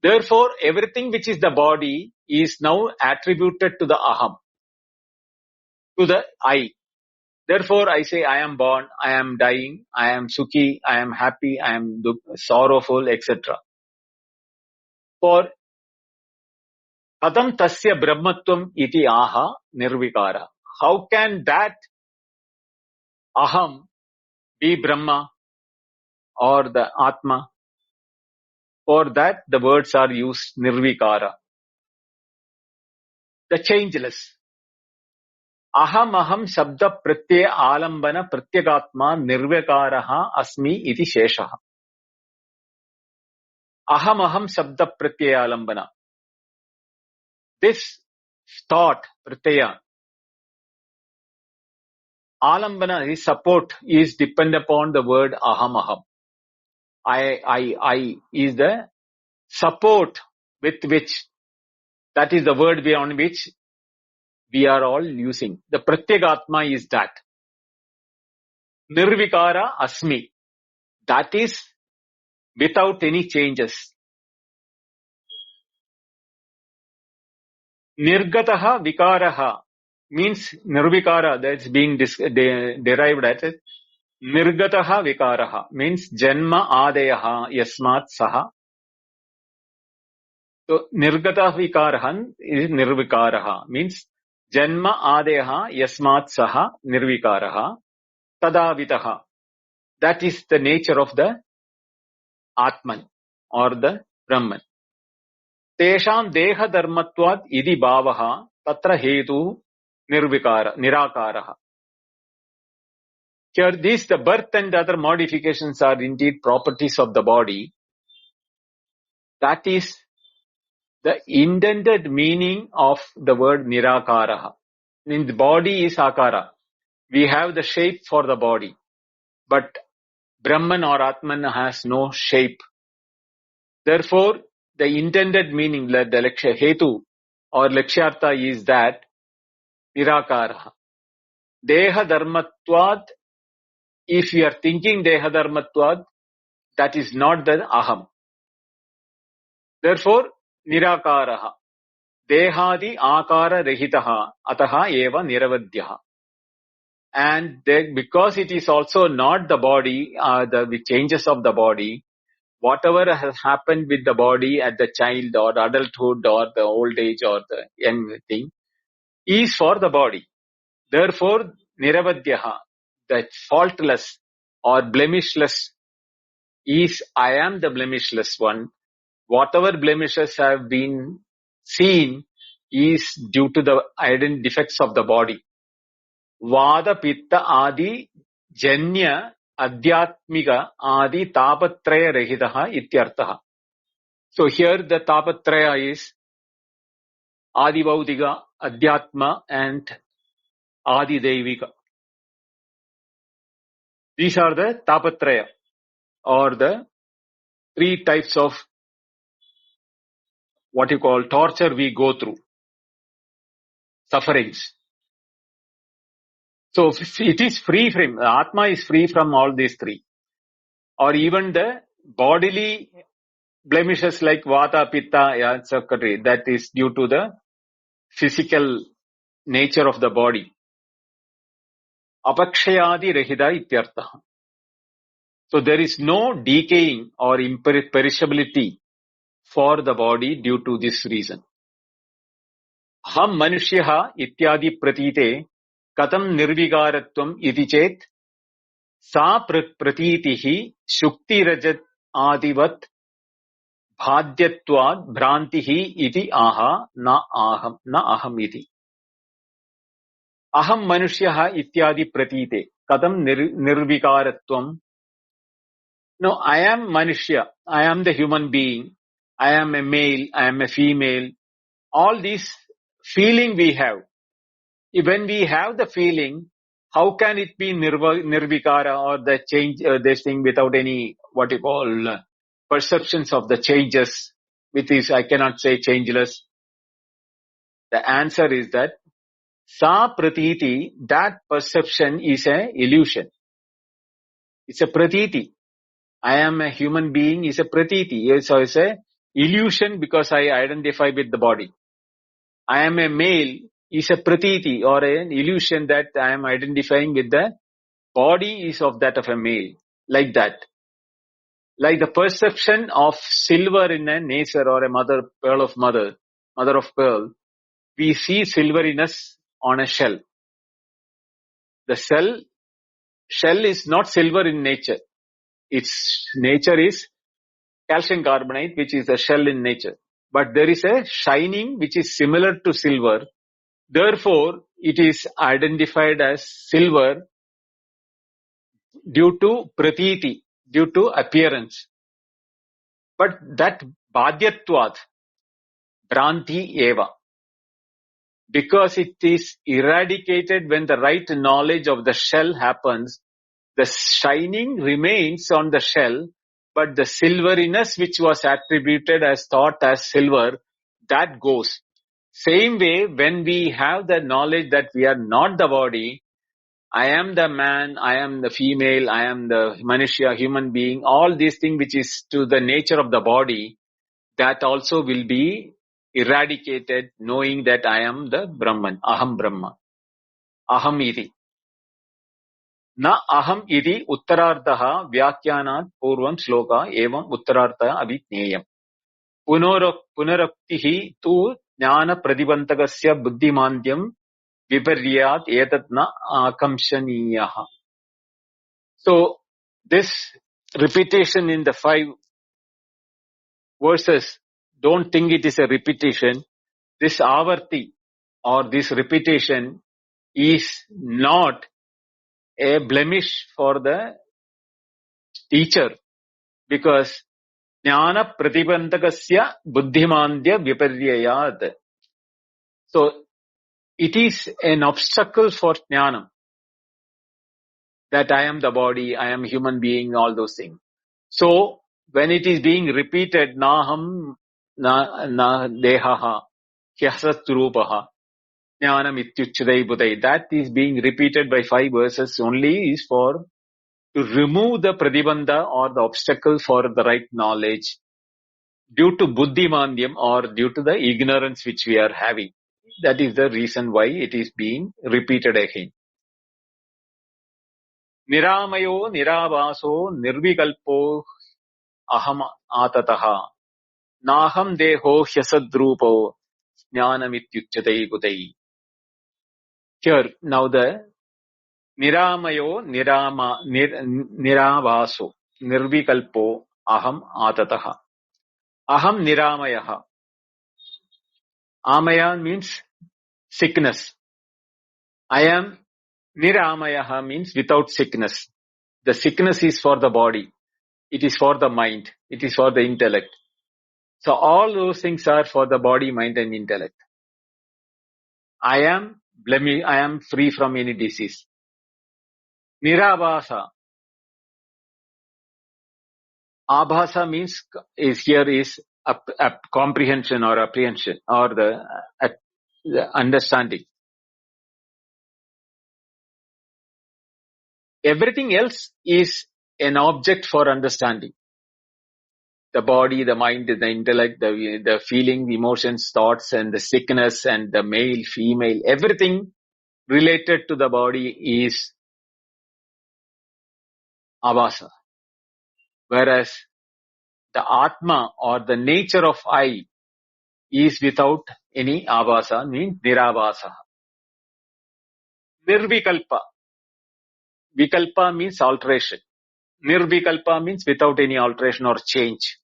Therefore, everything which is the body is now attributed to the aham, to the I. Therefore, I say I am born, I am dying, I am sukhi, I am happy, I am sorrowful, etc. For Kadam tasya brahmatvam iti aha nirvikara. How can that aham be Brahma or the Atma? For that, the words are used nirvikara, the changeless. Aham shabda pratyaya alambana pratyagatma nirvikaraha asmi iti sheshaha. Aham shabda pratyaya alambana. This thought, pratyaya, alambana, his support is dependent upon the word aham. I is the support with which, that is the word on which we are all using. The pratyagatma is that. Nirvikara asmi. That is without any changes. Nirgataha vikaraha means nirvikara, that's being derived as nirgataha vikaraha means janma adayaha yasmat saha. So nirgataha vikarahan is nirvikaraha means janma adayaha yasmat saha nirvikaraha tadavitaha. That is the nature of the Atman or the Brahman. Tesham deha dharmatvad idi bhavaha tatra hetu nirakaraha. Here, the birth and other modifications are indeed properties of the body. That is the intended meaning of the word nirakaraha. The body is akara. We have the shape for the body. But Brahman or Atman has no shape. Therefore, the intended meaning, the laksha hetu or lakshyartha is that nirakaraha. Deha dharmatvad, if we are thinking deha dharmatvad, that is not the aham. Therefore, nirakaraha. Dehadi akara rehitaha ataha eva niravadyaha. And because it is also not the body, the changes of the body, whatever has happened with the body at the child or adulthood or the old age or the young thing, is for the body. Therefore, niravadyaha, that faultless or blemishless, is I am the blemishless one. Whatever blemishes have been seen is due to the defects of the body. Vada pitta adi janya adhyatmika adi tapatraya rahitaha ityartaha. So here the tapatraya is Adibaudiga, Adhyatma, and Adidevika. These are the Tapatraya, or the three types of what you call torture we go through, sufferings. So it is free from, Atma is free from all these three. Or even the bodily blemishes like Vata, Pitta, etc. That is due to the physical nature of the body. Apakshayadi Rahida Ityartha. So there is no decaying or imperishability for the body due to this reason. Ham Manushyaha Ityadi Pratite Katam Nirvigaratvam Iti Chet Sa Pratitihi Shukti Rajat Adivat Bhadyatvad Bhrantihi Iti Aha Na Aham Iti. Aham Manushyaha Ityadi Pratite Katam Nirvikaratvam. No, I am Manushya. I am the human being. I am a male. I am a female. All these feeling we have. When we have the feeling, how can it be nirvikara or the change, this thing without any, what you call, perceptions of the changes, which is, I cannot say changeless. The answer is that sa pratiti, that perception is a illusion. It's a pratiti. I am a human being is a pratiti. So it's a illusion because I identify with the body. I am a male is a pratiti or an illusion that I am identifying with the body is of that of a male. Like that. Like the perception of silver in a nature or a mother of pearl, we see silveriness on a shell. The shell is not silver in nature. Its nature is calcium carbonate, which is a shell in nature. But there is a shining which is similar to silver. Therefore, it is identified as silver due to pratiti, due to appearance. But that bhadyatvat, bhranti eva, because it is eradicated when the right knowledge of the shell happens, the shining remains on the shell, but the silveriness which was attributed as thought as silver, that goes. Same way, when we have the knowledge that we are not the body, I am the man, I am the female, I am the Manushya, human being, all these things which is to the nature of the body, that also will be eradicated knowing that I am the Brahman, Aham Brahma, Aham iti. Na aham iti uttararthaha vyakyanat purvam shloka evam uttarartha abhijneyam. Punaraktihi tu jnana pradibantagasya buddhimandyam viparyat etat na akamshaniyaha. So this repetition in the 5 verses, don't think it is a repetition. This avarti or this repetition is not a blemish for the teacher, because jnana pratibandakasya buddhimandya viparyayat. So it is an obstacle for jnanam, that I am the body, I am a human being, all those things. So when it is being repeated, naham na dehaha hyasatrupaha jnanam ityuchadai budai, that is being repeated by 5 verses only is for to remove the pratibandha or the obstacle for the right knowledge due to buddhimandyam or due to the ignorance which we are having. That is the reason why it is being repeated again. Niramayo niravaso nirvikalpo aham atataha naham deho hyasadrupo jnanamityuchadai budai. Here, now the Niramayo niravaso nirvikalpo aham atataha. Aham niramayaha. Amaya means sickness. I am niramayaha means without sickness. The sickness is for the body. It is for the mind. It is for the intellect. So all those things are for the body, mind and intellect. I am free from any disease. Nirabhasa. Abhasa means is comprehension or apprehension or the understanding. Everything else is an object for understanding. The body, the mind, the intellect, the feeling, the emotions, thoughts, and the sickness, and the male, female, everything related to the body is abhasa. Whereas the Atma or the nature of I is without any abhasa, means nirabhasa. Nirvikalpa. Vikalpa means alteration. Nirvikalpa means without any alteration or change.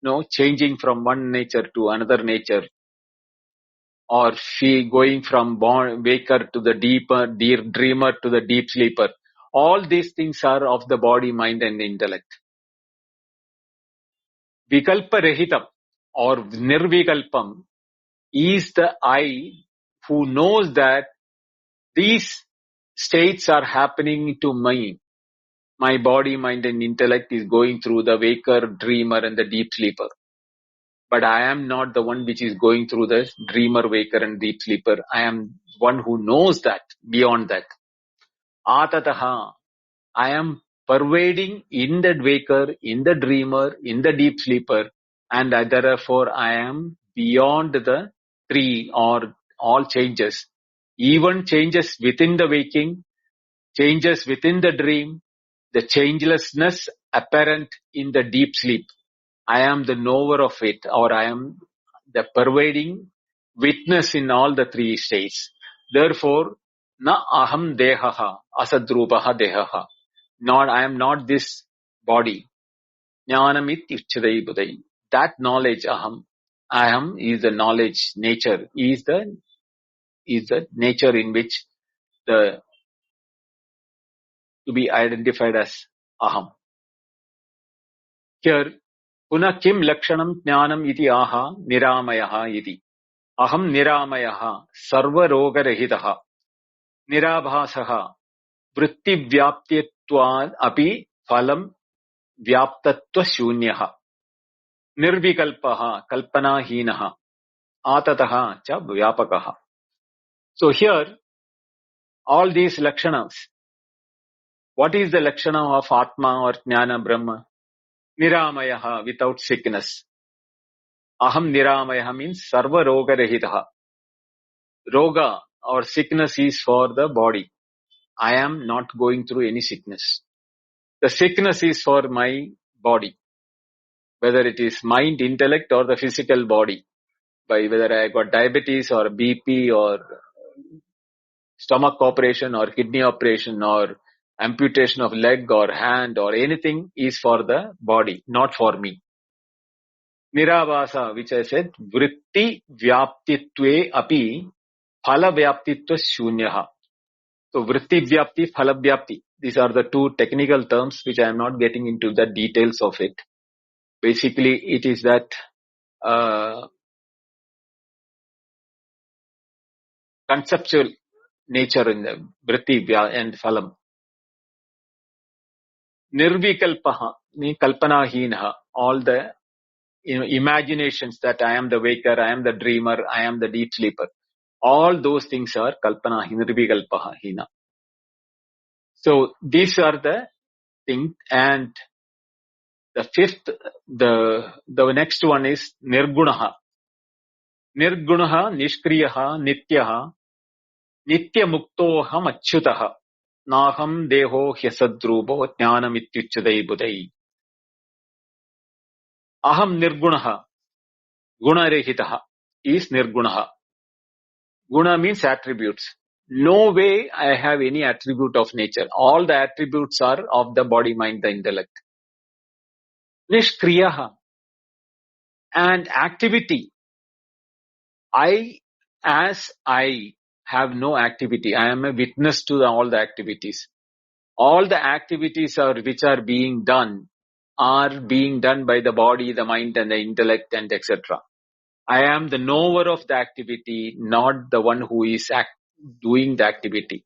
No changing from one nature to another nature, or going from waker to the deeper dreamer to the deep sleeper. All these things are of the body, mind, and intellect. Vikalpa rahitam or nirvikalpam is the I who knows that these states are happening to me. My body, mind, and intellect is going through the waker, dreamer, and the deep sleeper. But I am not the one which is going through the dreamer, waker, and deep sleeper. I am one who knows that, beyond that. Atataha, I am pervading in the waker, in the dreamer, in the deep sleeper, and therefore I am beyond the three or all changes. Even changes within the waking, changes within the dream, the changelessness apparent in the deep sleep. I am the knower of it, or I am the pervading witness in all the three states. Therefore, na aham dehaha asadrupaha dehaha. I am not this body. Jnanamit ichchadai budai. That knowledge aham is the knowledge, nature, is the nature in which to be identified as aham. Here, Puna kim lakshanam jnanam iti aha niramayaha iti. Aham niramayaha sarva roga rahitaha nirabhasaha vritti vyaptitvad api phalam vyaptatva shunyaha nirvikalpaha kalpanahinaha atataha cha vyapakaha. So here, all these lakshanas, what is the lakshana of Atma or Jnana Brahma? Niramayaha, without sickness. Aham niramayaha means sarva roga rahitaha. Roga or sickness is for the body. I am not going through any sickness. The sickness is for my body, whether it is mind, intellect, or the physical body. By whether I got diabetes or BP or stomach operation or kidney operation or amputation of leg or hand or anything is for the body, not for me. Nirabhasa, which I said, vritti vyaptitve api phala vyaptitva shunyaha. So vritti vyapti, phala vyapti. These are the two technical terms which I am not getting into the details of it. Basically, it is that conceptual nature in the vritti and phalam. Nirvikalpaha, kalpanahinaha, all the imaginations that I am the waker, I am the dreamer, I am the deep sleeper. All those things are kalpana, nirvikalpaha, hina. So these are the things, and the fifth, the next one is nirgunaha. Nirgunaha, nishkriyaha, nityaha, nitya muktoham achyutaha, naham deho hyasadrubo jnanamityuchadai budai. Aham nirgunaha, gunarehitaha is nirgunaha. Guna means attributes. No way I have any attribute of nature. All the attributes are of the body, mind, the intellect. Nishkriyaha. And activity. I have no activity. I am a witness to all the activities. All the activities which are being done by the body, the mind, and the intellect, and etc. I am the knower of the activity, not the one who is doing the activity.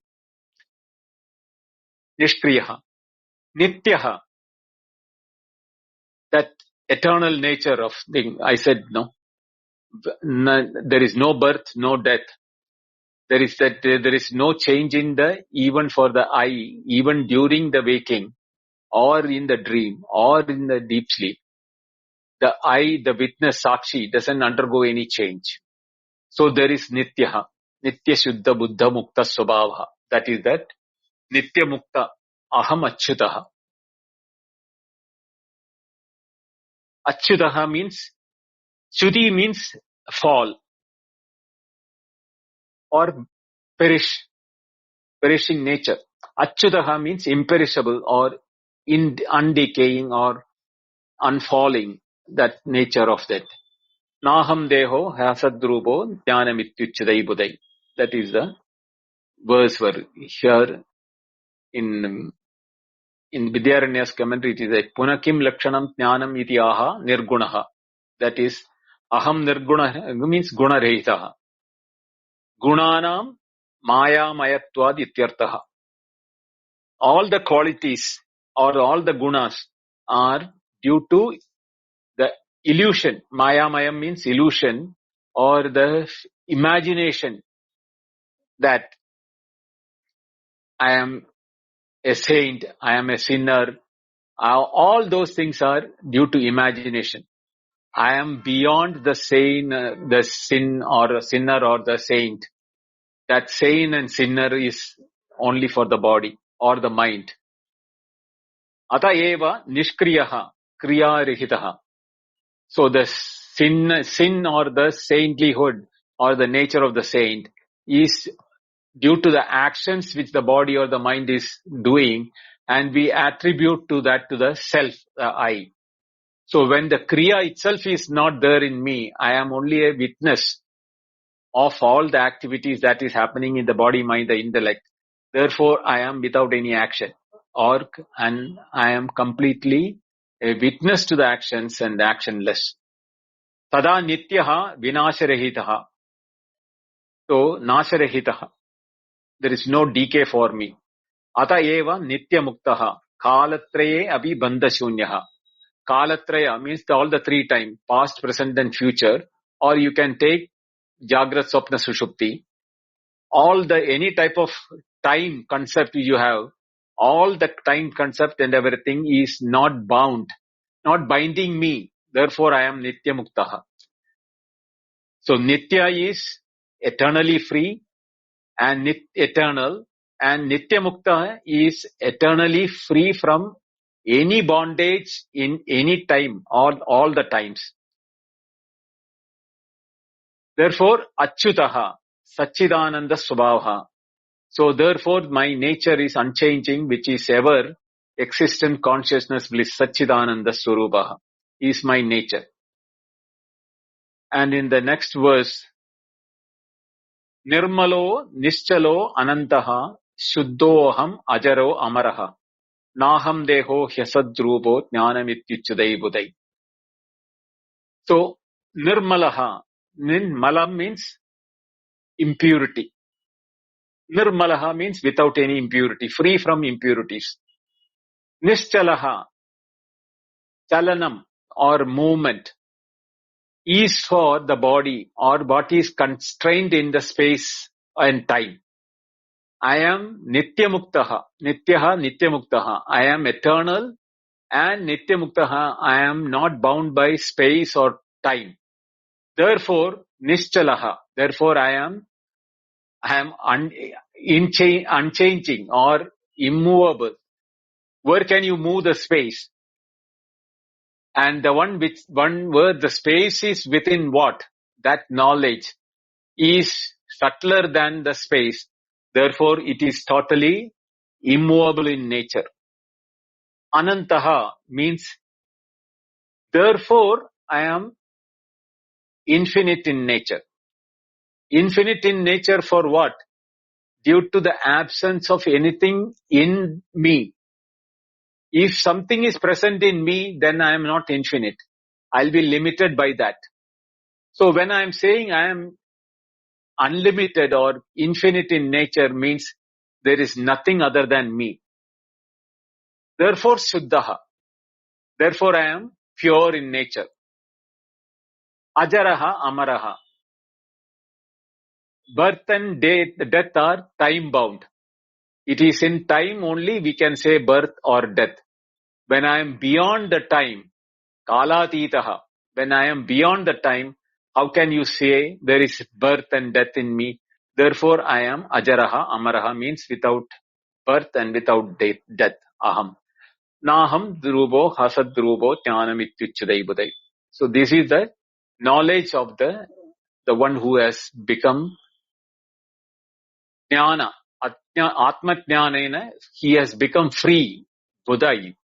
Nishkriyaha. Nityaha. That eternal nature of thing. I said, no. There is no birth, no death. There is no change in even for the I, even during the waking, or in the dream, or in the deep sleep. The I, the witness, Sakshi, doesn't undergo any change. So there is Nityaha, Nitya Shuddha Buddha Mukta Swabhavaha. That is that Nitya Mukta Aham Achyutaha. Achyutaha means, Chuti means fall or perishing nature. Achyutaha means imperishable or undecaying or unfalling, that nature of that. Naham deho hasadrupo jnanamityuchadai budai. That is the verse where here in Vidyaranya's commentary it is like punakim lakshanam jnanam iti aha nirgunaha. That is aham nirguna means gunarehitaha. Gunanam maya mayatvad ityartaha. All the qualities or all the gunas are due to the illusion. Maya mayam means illusion or the imagination that I am a saint, I am a sinner. All those things are due to imagination. I am beyond the sin or a sinner or the saint. That saint and sinner is only for the body or the mind. Ata eva nishkriyaha kriya-rihitaha. So the sin or the saintlyhood or the nature of the saint is due to the actions which the body or the mind is doing, and we attribute to that to the self, the I. So when the kriya itself is not there in me, I am only a witness of all the activities that is happening in the body, mind, the intellect. Therefore, I am without any action, and I am completely a witness to the actions and actionless. Tada nityaha vinasharahitaha. So nasharahitaha. There is no decay for me. Ata eva nitya muktaha. Kalatraye abhi bandhashunyaha. Kalatraya means all the three time, past, present and future. Or you can take Jagrat, Swapna, Sushupti. Any type of time concept you have, all the time concept and everything is not bound, not binding me. Therefore I am nitya muktaha. So nitya is eternally free and eternal, and nitya mukta is eternally free from any bondage in any time or all the times. Therefore achyutaha sachidananda swabhavaha. So therefore my nature is unchanging, which is ever existent consciousness bliss. Sachidananda swarupaha is my nature. And in the next verse, Nirmalo nischalo anantaha shuddhoham ajaro amaraha naham deho hyasadrupo jnanamityuchadai budai. So nirmalaha, malam means impurity. Nirmalaha means without any impurity, free from impurities. Nischalaha, chalanam or movement, is for the body or what is constrained in the space and time. I am nitya muktaha, nityaha nitya muktaha. I am eternal and nitya muktaha. I am not bound by space or time. Therefore nischalaha. Therefore I am unchanging or immovable. Where can you move the space? And the one where the space is within what? That knowledge is subtler than the space. Therefore, it is totally immovable in nature. Anantaha means, therefore, I am infinite in nature. Infinite in nature for what? Due to the absence of anything in me. If something is present in me, then I am not infinite. I'll be limited by that. So when I am saying I am unlimited or infinite in nature, means there is nothing other than me. Therefore, Shuddhaha. Therefore, I am pure in nature. Ajaraha, Amaraha. Birth and death are time bound. It is in time only we can say birth or death. When I am beyond the time, Kalatitaha, when I am beyond the time, how can you say there is birth and death in me? Therefore, I am Ajaraha, Amaraha means without birth and without death. Aham. Naham dhruvo hasad dhruvo jnanamityuchadai budai. So this is the knowledge of the one who has become jnana. Atma jnanena, he has become free. Budai.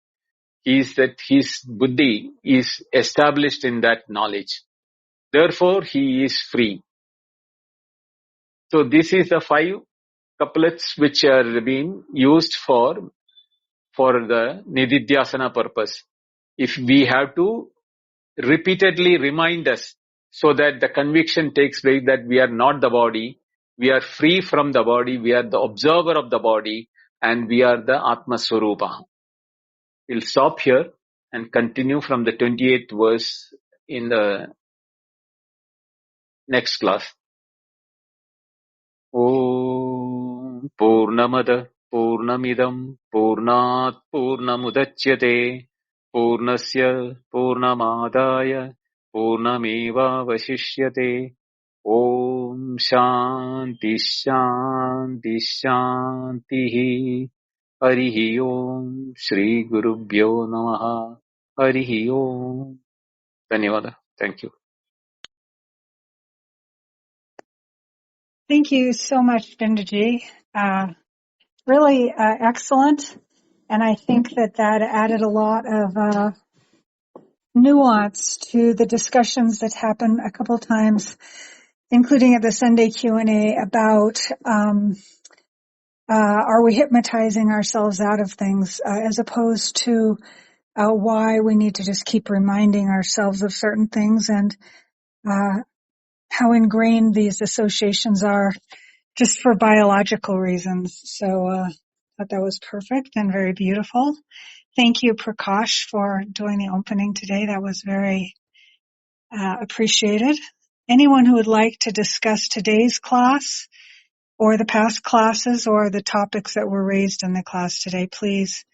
Is that his buddhi is established in that knowledge. Therefore, he is free. So this is the 5 couplets which are being used for the nididhyasana purpose. If we have to repeatedly remind us so that the conviction takes place that we are not the body, we are free from the body, we are the observer of the body, and we are the Atma Swarupa. We'll stop here and continue from the 28th verse in the next class. Om Purnamada Purnamidam Purnat Purnamudachyate Purnasya Purnamadaya Purnameva Vasishyate. Om Shanti Shanti Shanti. Harihi Om Shri Gurubhyo Namaha. Harihi Om. Dhanyavada. Thank you. Thank you so much, Binduji. Really excellent. And I think that added a lot of nuance to the discussions that happened a couple times, including at the Sunday Q&A about are we hypnotizing ourselves out of things, as opposed to why we need to just keep reminding ourselves of certain things, and how ingrained these associations are just for biological reasons. So I thought that was perfect and very beautiful. Thank you, Prakash, for doing the opening today. That was very appreciated. Anyone who would like to discuss today's class or the past classes or the topics that were raised in the class today, please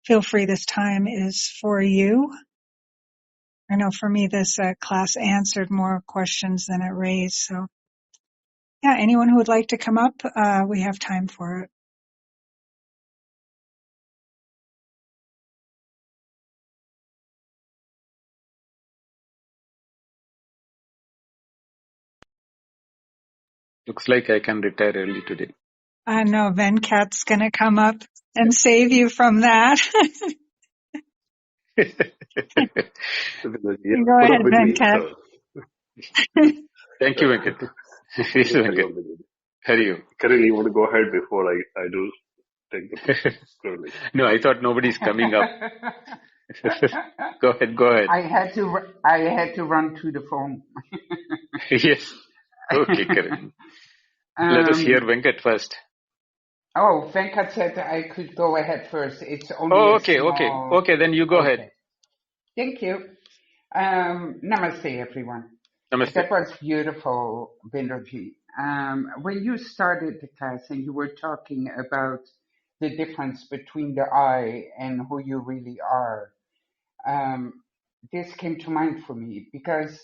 feel free. This time is for you. I know for me, this class answered more questions than it raised. So yeah, anyone who would like to come up, we have time for it. Looks like I can retire early today. I know Venkat's going to come up and save you from that. Yeah, Go put ahead, up with me. Venkat. So, Thank you, Venkat. Yes, carry Venkat. on with it. Hurry you. Karan, you want to go ahead before I do take the privilege? No, I thought nobody's coming up. Go ahead. I had to run to the phone. Yes. Okay, Karan. Let us hear Venkat first. Oh, Venkat said I could go ahead first. It's only Okay. Okay, then you go ahead. Thank you. Namaste, everyone. Namaste. That was beautiful, Binduji. When you started the class and you were talking about the difference between the I and who you really are, this came to mind for me, because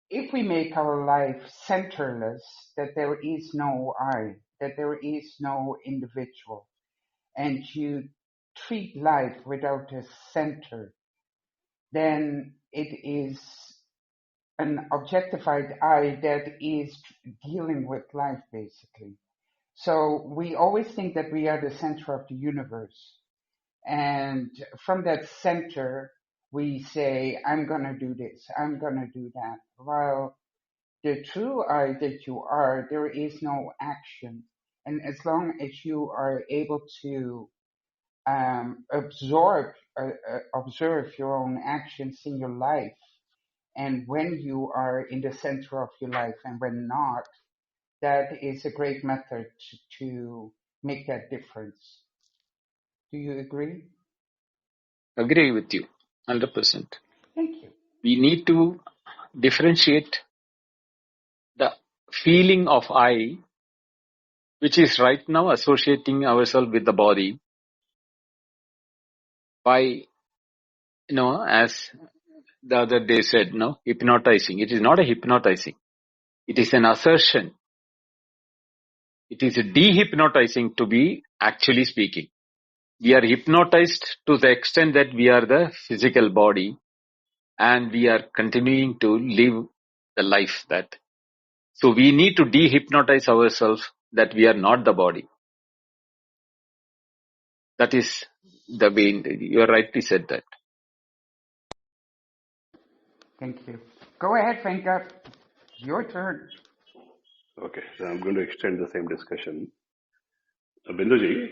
if we make our life centerless, that there is no I, that there is no individual, and you treat life without a center, then it is an objectified I that is dealing with life, basically. So we always think that we are the center of the universe. And from that center, we say, I'm going to do this, I'm going to do that. While the true I that you are, there is no action. And as long as you are able to observe your own actions in your life and when you are in the center of your life and when not, that is a great method to make that difference. Do you agree? Agree with you, 100%. Thank you. We need to differentiate the feeling of I, which is right now associating ourselves with the body by, as the other day said, hypnotizing. It is not a hypnotizing. It is an assertion. It is a dehypnotizing to be actually speaking. We are hypnotized to the extent that we are the physical body and we are continuing to live the life that. So we need to dehypnotize ourselves that we are not the body. That is the way, you rightly said that. Thank you. Go ahead, Venkat. Your turn. Okay, so I'm going to extend the same discussion. Binduji,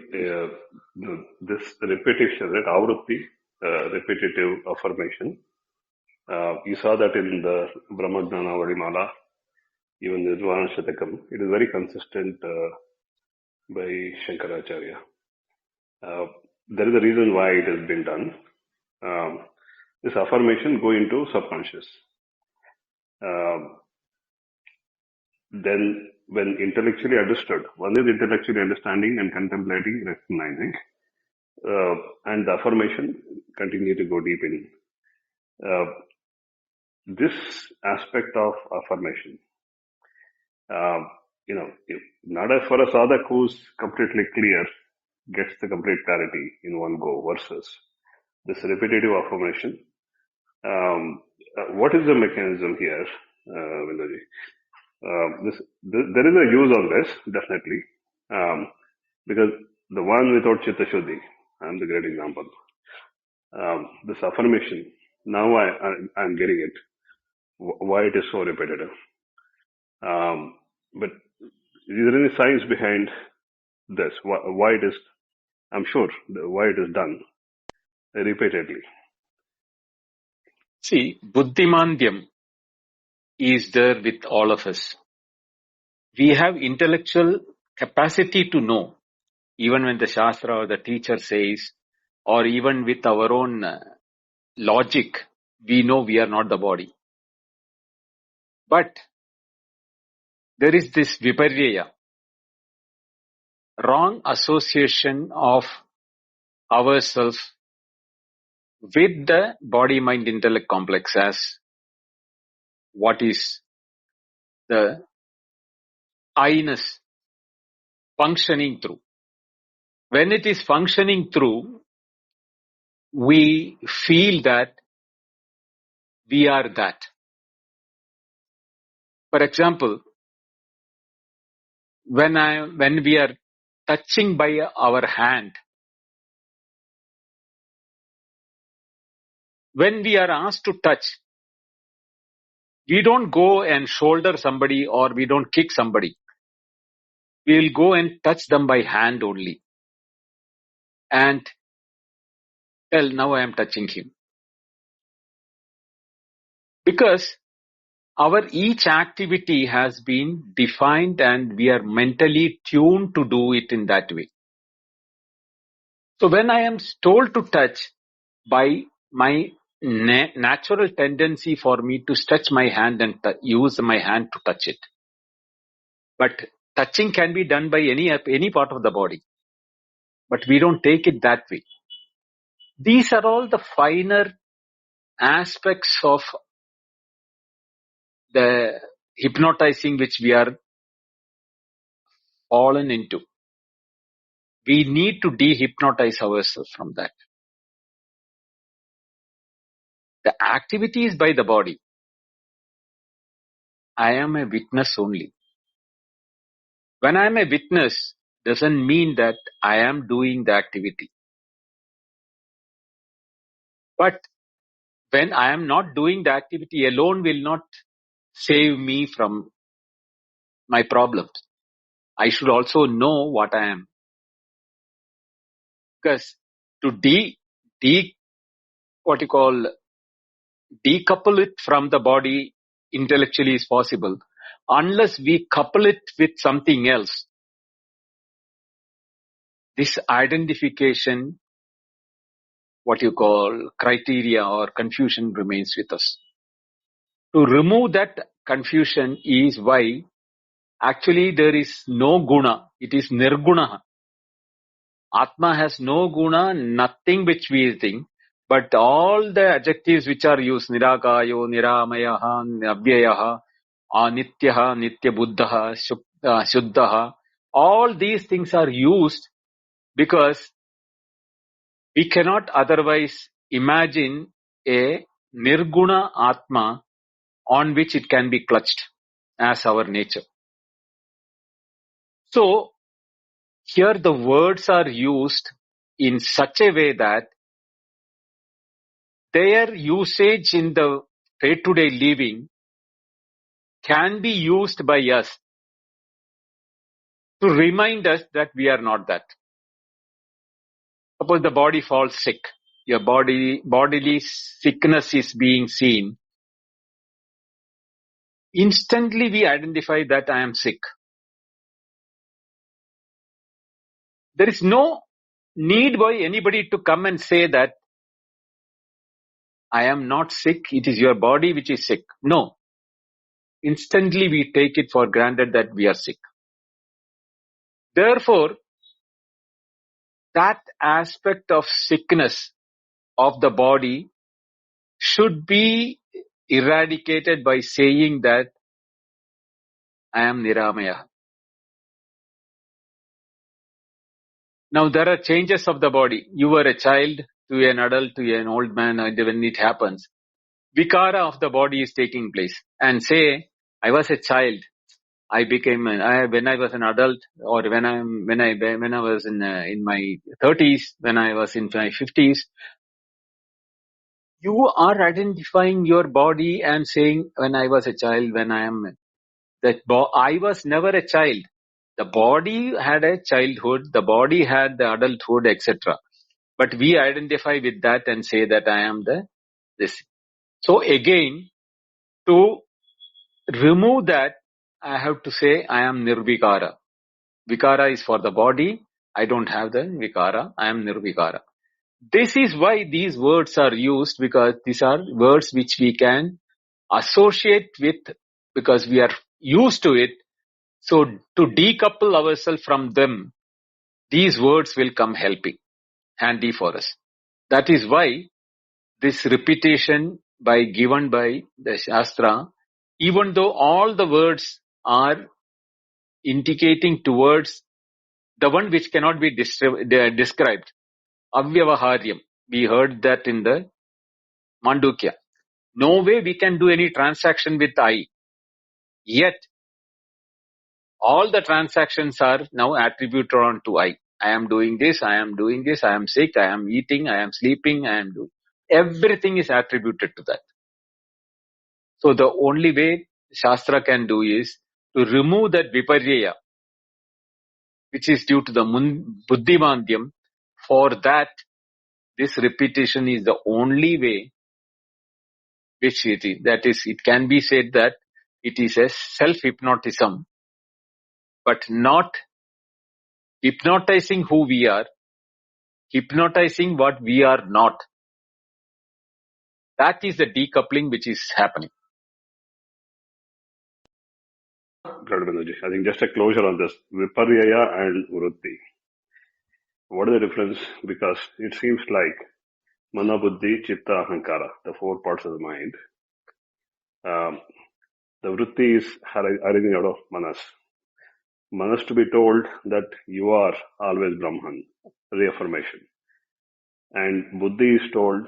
this repetition, right, avrutti, repetitive affirmation, you saw that in the Brahmajnana Vadimala, even the Nirvana Shatakam, it is very consistent by Shankaracharya. There is a reason why it has been done. This affirmation go into subconscious. Then when intellectually understood, one is intellectually understanding and contemplating, recognizing, and the affirmation continue to go deep in. This aspect of affirmation, if not as for a sadhak who's completely clear, gets the complete clarity in one go versus this repetitive affirmation. What is the mechanism here, Vindaji? There is a use on this, definitely, because the one without Chitta Shuddhi, I'm the great example. This affirmation, now I'm getting it, why it is so repetitive. But is there any science behind this? Why it is, I'm sure, why it is done repeatedly. See, Buddhimandhyam is there with all of us. We have intellectual capacity to know, even when the Shastra or the teacher says, or even with our own logic, we know we are not the body. But there is this viparya, wrong association of ourselves with the body-mind-intellect complex as what is the I-ness functioning through. When it is functioning through, we feel that we are that. For example, when we are touching by our hand, when we are asked to touch, we don't go and shoulder somebody or we don't kick somebody. We will go and touch them by hand only and tell, now I am touching him. Because our each activity has been defined and we are mentally tuned to do it in that way. So when I am told to touch, by my natural tendency for me to stretch my hand and use my hand to touch it. But touching can be done by any part of the body. But we don't take it that way. These are all the finer aspects of the hypnotizing which we are fallen into. We need to dehypnotize ourselves from that. The activity is by the body. I am a witness only. When I am a witness, doesn't mean that I am doing the activity. But when I am not doing the activity alone will not save me from my problems. I should also know what I am. Because to decouple it from the body intellectually is possible. Unless we couple it with something else, this identification, what you call criteria or confusion, remains with us. To remove that confusion is why actually there is no guna. It is nirguna. Atma has no guna, nothing which we think, but all the adjectives which are used, nirakayo, niramayaha, abhyayaha, nityaha, nityabuddhaha, shuddhaha, all these things are used because we cannot otherwise imagine a nirguna Atma on which it can be clutched as our nature. So, here the words are used in such a way that their usage in the day-to-day living can be used by us to remind us that we are not that. Suppose the body falls sick, your bodily sickness is being seen. Instantly we identify that I am sick. There is no need by anybody to come and say that I am not sick, it is your body which is sick. No. Instantly we take it for granted that we are sick. Therefore, that aspect of sickness of the body should be eradicated by saying that I am Niramaya. Now there are changes of the body. You were a child to an adult to an old man, and when it happens, vikara of the body is taking place. And say, I was a child, I became when I was an adult, or when I was in my 30s, when I was in my 50s. You are identifying your body and saying, when I was a child, when I am that I was never a child. The body had a childhood, the body had the adulthood, etc. But we identify with that and say that I am this. So again, to remove that, I have to say I am nirvikara. Vikara is for the body. I don't have the vikara. I am nirvikara. This is why these words are used, because these are words which we can associate with because we are used to it. So to decouple ourselves from them, these words will come handy for us. That is why this repetition given by the Shastra, even though all the words are indicating towards the one which cannot be described, avyavaharyam. We heard that in the Mandukya. No way we can do any transaction with I. Yet, all the transactions are now attributed on to I. I am doing this, I am doing this, I am sick, I am eating, I am sleeping, I am doing. Everything is attributed to that. So the only way Shastra can do is to remove that viparya, which is due to the buddhimandhyam. For that, this repetition is the only way which it is. That is, it can be said that it is a self-hypnotism, but not hypnotizing who we are, hypnotizing what we are not. That is the decoupling which is happening. I think just a closure on this. Viparya and Vritti. What is the difference? Because it seems like Mana, Buddhi, Chitta, Ahankara, the four parts of the mind. The Vritti is arising out of Manas. Manas to be told that you are always Brahman, reaffirmation. And Buddhi is told,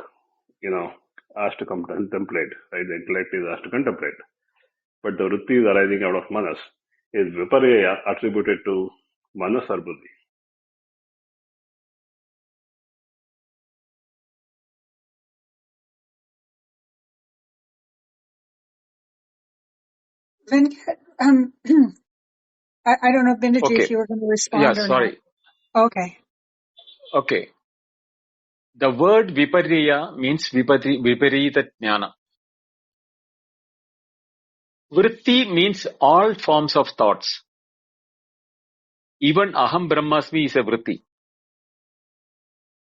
asked to contemplate, right? The intellect is asked to contemplate. But the Vritti is arising out of Manas. Is Viparya attributed to Manas or Buddhi? Venkat, I don't know, Bindaji, if you were going to respond or sorry. not. Okay. The word viparya means viparita jnana. Vritti means all forms of thoughts. Even Aham Brahmasmi is a vritti.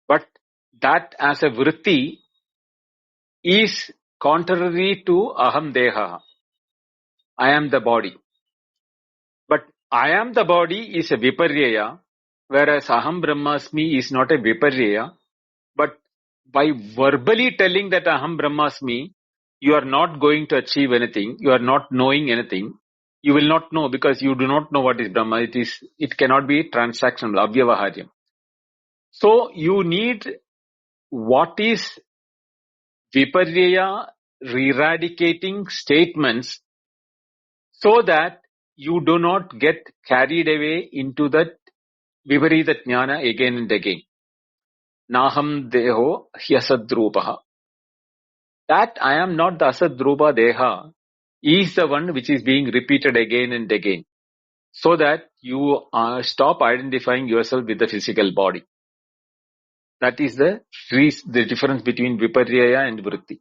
But that as a vritti is contrary to Aham Deha. I am the body. But I am the body is a viparya, whereas Aham Brahmasmi is not a viparya. But by verbally telling that Aham Brahmasmi, you are not going to achieve anything. You are not knowing anything. You will not know because you do not know what is Brahma. It cannot be transactional, avyavaharyam. So you need what is viparya eradicating statements so that you do not get carried away into that viparita jnana again and again. Naham deho hyasadrupaha. That I am not the asadrupa deha is the one which is being repeated again and again so that you stop identifying yourself with the physical body. That is the difference between viparya and vritti.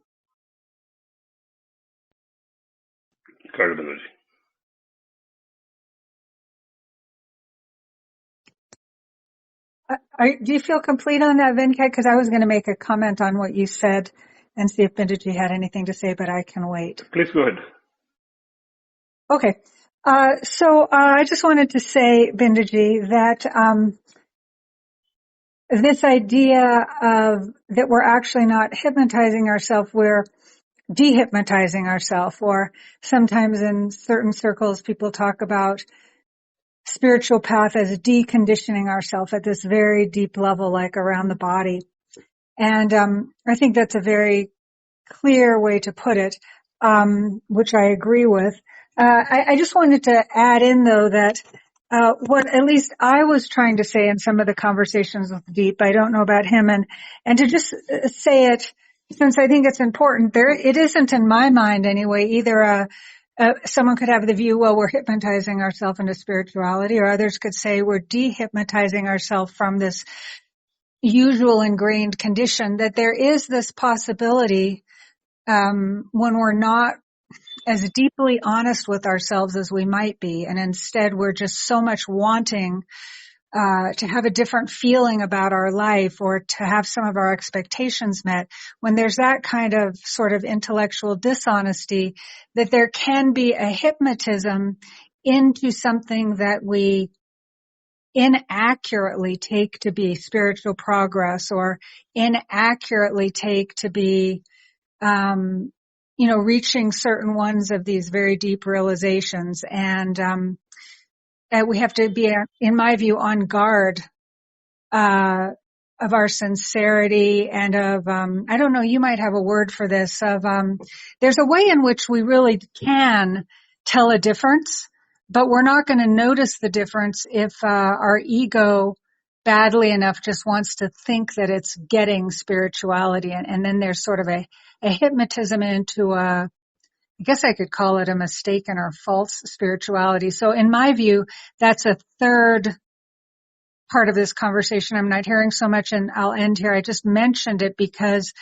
Correct, Bindoji. Do you feel complete on that, Venkat? Because I was going to make a comment on what you said and see if Bindoji had anything to say, but I can wait. Please go ahead. Okay. So I just wanted to say, Bindoji, that this idea of that we're actually not hypnotizing ourselves, we're dehypnotizing ourselves, or sometimes in certain circles people talk about spiritual path as deconditioning ourselves at this very deep level, like around the body. And I think that's a very clear way to put it, which I agree with. I just wanted to add in, though, that what at least I was trying to say in some of the conversations with Deep, I don't know about him, and to just say it, since I think it's important, it isn't in my mind anyway, either someone could have the view, well, we're hypnotizing ourselves into spirituality, or others could say we're dehypnotizing ourselves from this usual ingrained condition, that there is this possibility when we're not as deeply honest with ourselves as we might be, and instead we're just so much wanting to have a different feeling about our life or to have some of our expectations met, when there's that kind of sort of intellectual dishonesty, that there can be a hypnotism into something that we inaccurately take to be spiritual progress, or inaccurately take to be reaching certain ones of these very deep realizations. And we have to be, in my view, on guard of our sincerity and of, I don't know, you might have a word for this, of there's a way in which we really can tell a difference, but we're not going to notice the difference if our ego badly enough just wants to think that it's getting spirituality. And then there's sort of a hypnotism into I guess I could call it a mistaken or false spirituality. So in my view, that's a third part of this conversation I'm not hearing so much, and I'll end here. I just mentioned it because,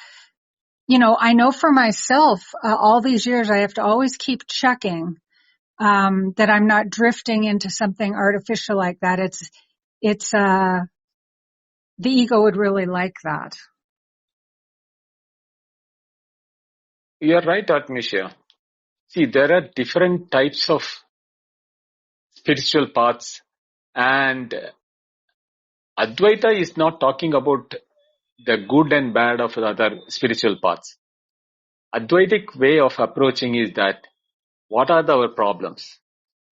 I know for myself, all these years I have to always keep checking that I'm not drifting into something artificial like that. It's the ego would really like that. You are right, Atmisha. See, there are different types of spiritual paths, and Advaita is not talking about the good and bad of the other spiritual paths. Advaitic way of approaching is that what are our problems?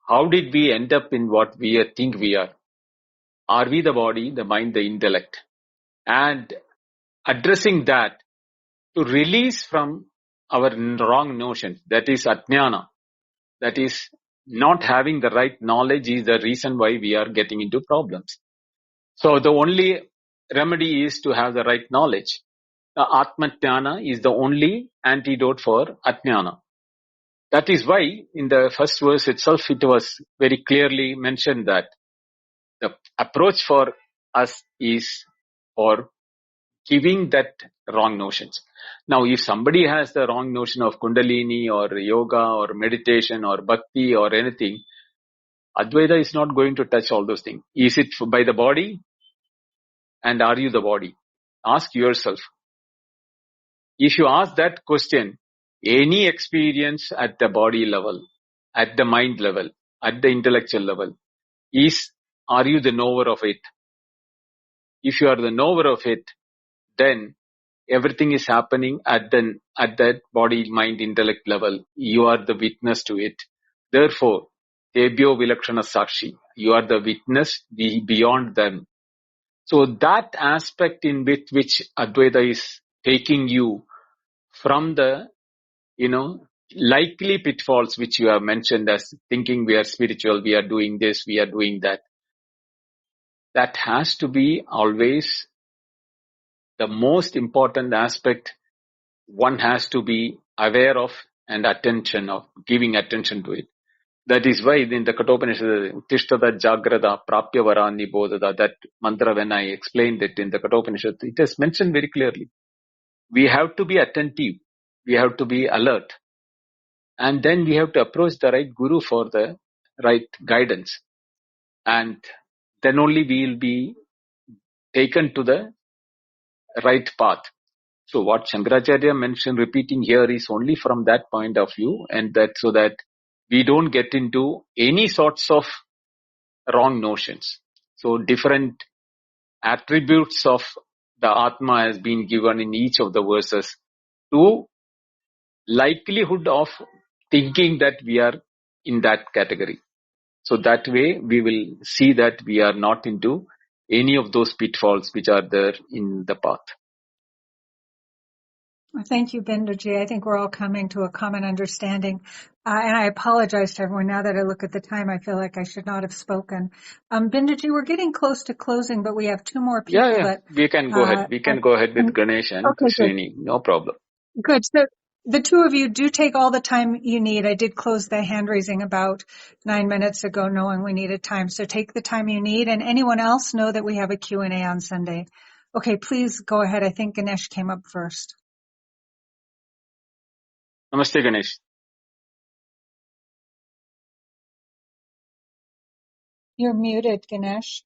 How did we end up in what we think we are? Are we the body, the mind, the intellect? And addressing that to release from our wrong notion, that is ajnana, that is not having the right knowledge is the reason why we are getting into problems. So the only remedy is to have the right knowledge. Atma-jnana is the only antidote for ajnana. That is why in the first verse itself it was very clearly mentioned that the approach for us is for giving that wrong notions. Now, if somebody has the wrong notion of Kundalini or yoga or meditation or bhakti or anything, Advaita is not going to touch all those things. Is it by the body? And are you the body? Ask yourself. If you ask that question, any experience at the body level, at the mind level, at the intellectual level, are you the knower of it? If you are the knower of it, then everything is happening at that body, mind, intellect level. You are the witness to it. Therefore, Tebhyo Vilakshana Sakshi. You are the witness beyond them. So that aspect in which Advaita is taking you from the, likely pitfalls which you have mentioned as thinking we are spiritual, we are doing this, we are doing that. That has to be always the most important aspect one has to be aware of and giving attention to it. That is why in the Kathopanishad, Tishtada Jagrada Prapya Varani Bodhada, that mantra, when I explained it in the Kathopanishad, it is mentioned very clearly. We have to be attentive. We have to be alert. And then we have to approach the right guru for the right guidance. And then only we will be taken to the right path. So what Shankaracharya mentioned, repeating here, is only from that point of view, and that so that we don't get into any sorts of wrong notions. So different attributes of the Atma has been given in each of the verses to likelihood of thinking that we are in that category. So that way we will see that we are not into any of those pitfalls which are there in the path. Thank you, Binduji. I think we're all coming to a common understanding. And I apologize to everyone. Now that I look at the time, I feel like I should not have spoken. Binduji, we're getting close to closing, but we have two more people. Yeah. We can go ahead. We can go ahead with Ganesh and Srini. No problem. Good. So the two of you do take all the time you need. I did close the hand raising about 9 minutes ago, knowing we needed time. So take the time you need. And anyone else, know that we have a Q&A on Sunday. Okay, please go ahead. I think Ganesh came up first. Namaste, Ganesh. You're muted, Ganesh.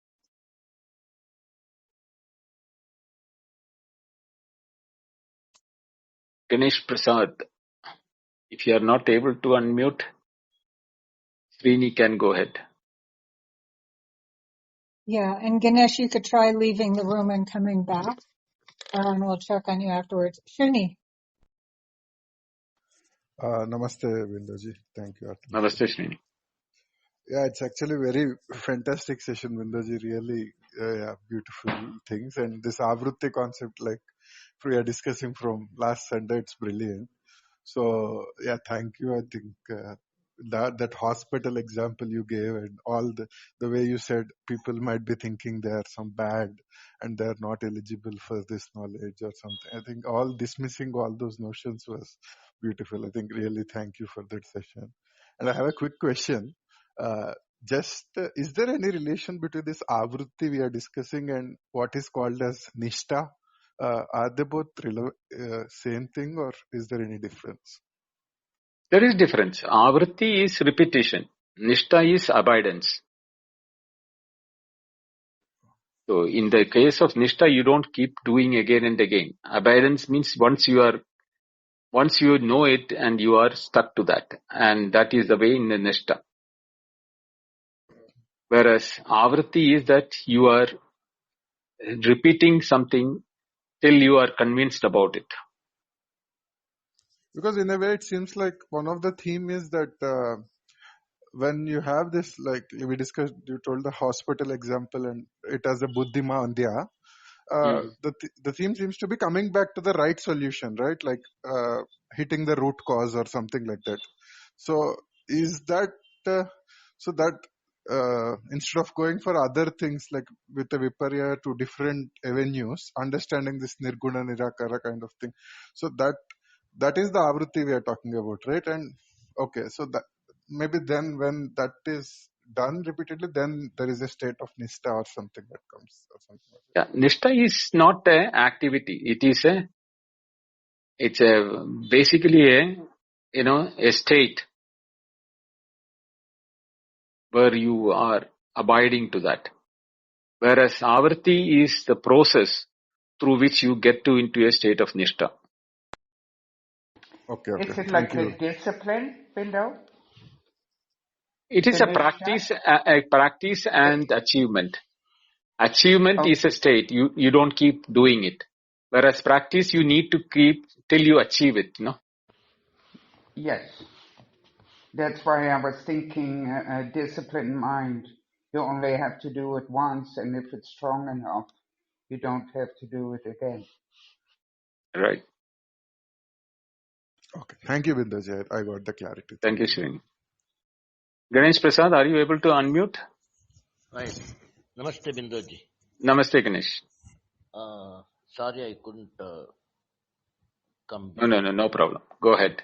Ganesh Prasad, if you are not able to unmute, Srini can go ahead. Yeah, and Ganesh, you could try leaving the room and coming back, and we'll check on you afterwards. Shuni. Namaste, Binduji. Thank you. Namaste, Srini. Yeah, it's actually a very fantastic session, Binduji. Really beautiful things. And this Avrutti concept, like we are discussing from last Sunday, it's brilliant. So, yeah, thank you. I think that hospital example you gave and all the way you said people might be thinking they are some bad and they're not eligible for this knowledge or something. I think all dismissing all those notions was beautiful. I think really thank you for that session. And I have a quick question. Is there any relation between this Avrutti we are discussing and what is called as Nishta? Are they both same thing or is there any difference? There is difference. Avritti is repetition. Nishta is abidance. So in the case of Nishta, you don't keep doing again and again. Abidance means once you know it and you are stuck to that. And that is the way in the Nishta. Whereas Avritti is that you are repeating something till you are convinced about it. Because in a way it seems like one of the theme is that when you have this, like we discussed, you told the hospital example and it has a buddhima andhya. The theme seems to be coming back to the right solution, right? Like hitting the root cause or something like that. So is that instead of going for other things like with the viparya to different avenues, understanding this nirguna nirakara kind of thing. So that is the avrutti we are talking about, right? And okay, so that maybe then when that is done repeatedly, then there is a state of nishta or something that comes or something like Yeah, nishta is not an activity. It's basically a state where you are abiding to that. Whereas avarti is the process through which you get into a state of nishta. that. Okay. Is it Thank like you. a discipline, Bindo? It is The a nishta? practice and achievement. Achievement is Okay. a state. You don't keep doing it. Whereas practice, you need to keep till you achieve it, Yes. That's why I was thinking a disciplined mind. You only have to do it once, and if it's strong enough, you don't have to do it again. Right. Okay. Thank you, Bindoji. I got the clarity. Thank you, Srini. Ganesh Prasad, are you able to unmute? Right. Namaste, Bindoji. Namaste, Ganesh. Sorry I couldn't come No, before. no problem. Go ahead.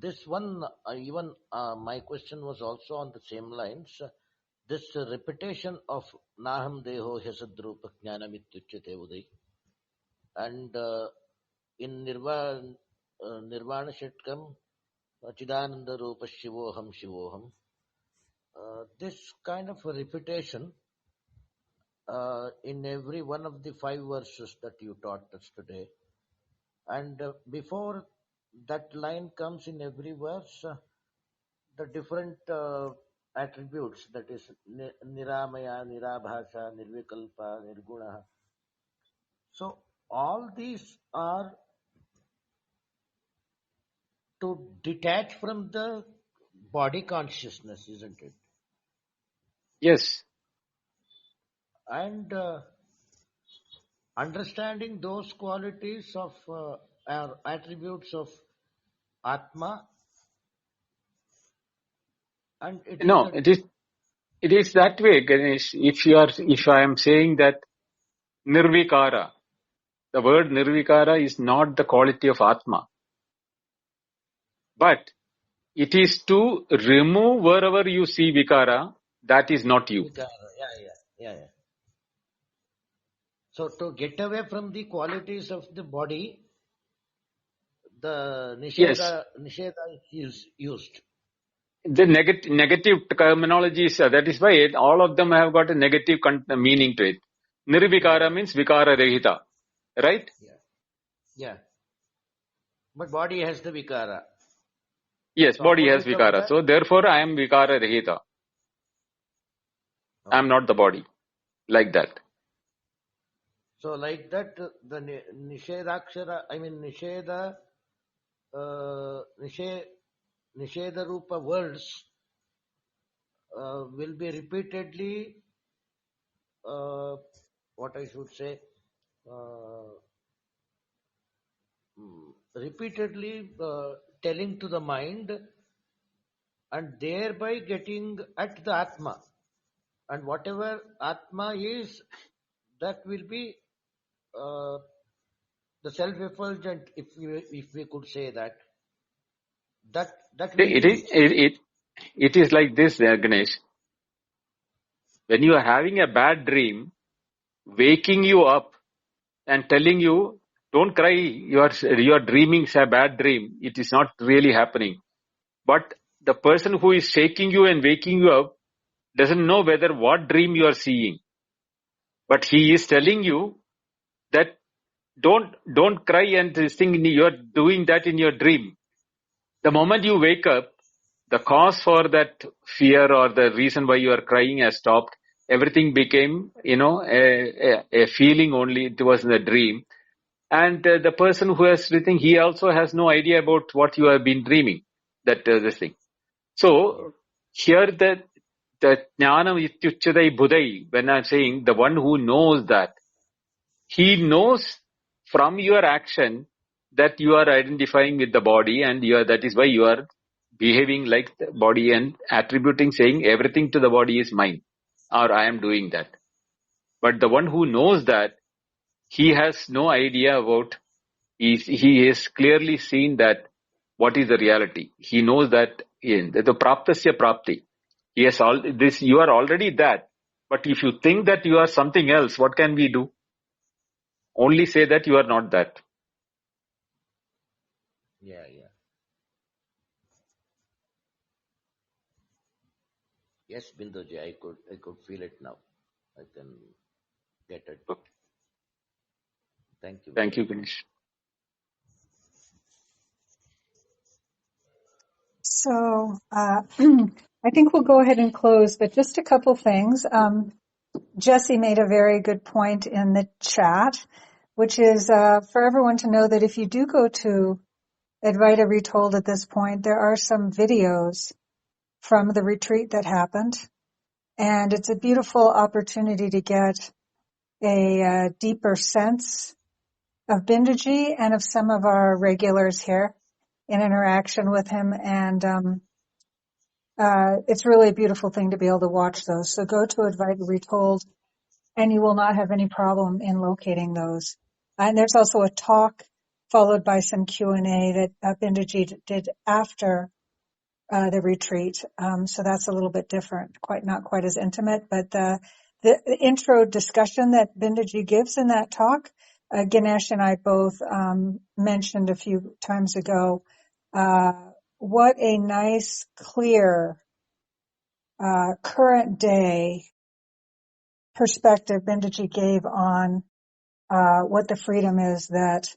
This one, even my question was also on the same lines. This repetition of Naham Deho Hesadrupa Jnanamityuchyate Uday. And in Nirvana Shatkam, Chidananda Rupa Shivoham Shivoham. This kind of a repetition in every one of the 5 verses that you taught us today. And before that line comes in every verse, the different attributes, that is Niramaya, Nirabhasa, Nirvikalpa, Nirguna. So all these are to detach from the body consciousness, isn't it? Yes. And understanding those qualities of or attributes of Atma, and it is No, it is that way, Ganesh. If I am saying that nirvikara, the word nirvikara is not the quality of Atma, but it is to remove wherever you see vikara, that is not you. Vikara. Yeah. So to get away from the qualities of the body, the Yes. nisheda is used. The negative terminology is that is why all of them have got a negative meaning to it. Nirvikara means vikara rehita, right? Yeah. But body has the vikara. Yes, So body has opposite of vikara. that, So therefore I am vikara rehita. I am not the body. Like that. so like that, the nishedakshara, I mean nisheda rupa words will be repeatedly, what I should say, repeatedly telling to the mind, and thereby getting at the Atma. And whatever Atma is, that will be the self-effulgent, if we could say that. That will be... It is like this, Ganesh. When you are having a bad dream, waking you up and telling you, don't cry, you are dreaming a bad dream. It is not really happening. But the person who is shaking you and waking you up doesn't know whether what dream you are seeing. But he is telling you that don't cry and this thing, you are doing that in your dream. The moment you wake up, the cause for that fear or the reason why you are crying has stopped. Everything became, a feeling only. It was in a dream. And the person who has written, he also has no idea about what you have been dreaming, this thing. So here the jnanam ityuchyate budai, when I'm saying the one who knows that, he knows from your action that you are identifying with the body, and that is why you are behaving like the body and attributing, saying everything to the body is mine, or I am doing that. But the one who knows that, he has no idea about, he has clearly seen that what is the reality. He knows that the praptasya prapti. Yes, all this, you are already that. But if you think that you are something else, what can we do? Only say that you are not that. Yeah. Yes, Binduji, I could feel it now. I can get it. Okay. Thank you. Thank you, Ganesh. So I think we'll go ahead and close, but just a couple things. Jesse made a very good point in the chat, which is for everyone to know that if you do go to Advaita Retold at this point, there are some videos from the retreat that happened. And it's a beautiful opportunity to get a deeper sense of Binduji and of some of our regulars here in interaction with him. And it's really a beautiful thing to be able to watch those. So go to Advaita Retold, and you will not have any problem in locating those. And there's also a talk followed by some Q&A that Binduji did after the retreat. So that's a little bit different, not quite as intimate, but the intro discussion that Binduji gives in that talk, Ganesh and I both mentioned a few times ago, what a nice, clear, current day perspective Binduji gave on what the freedom is that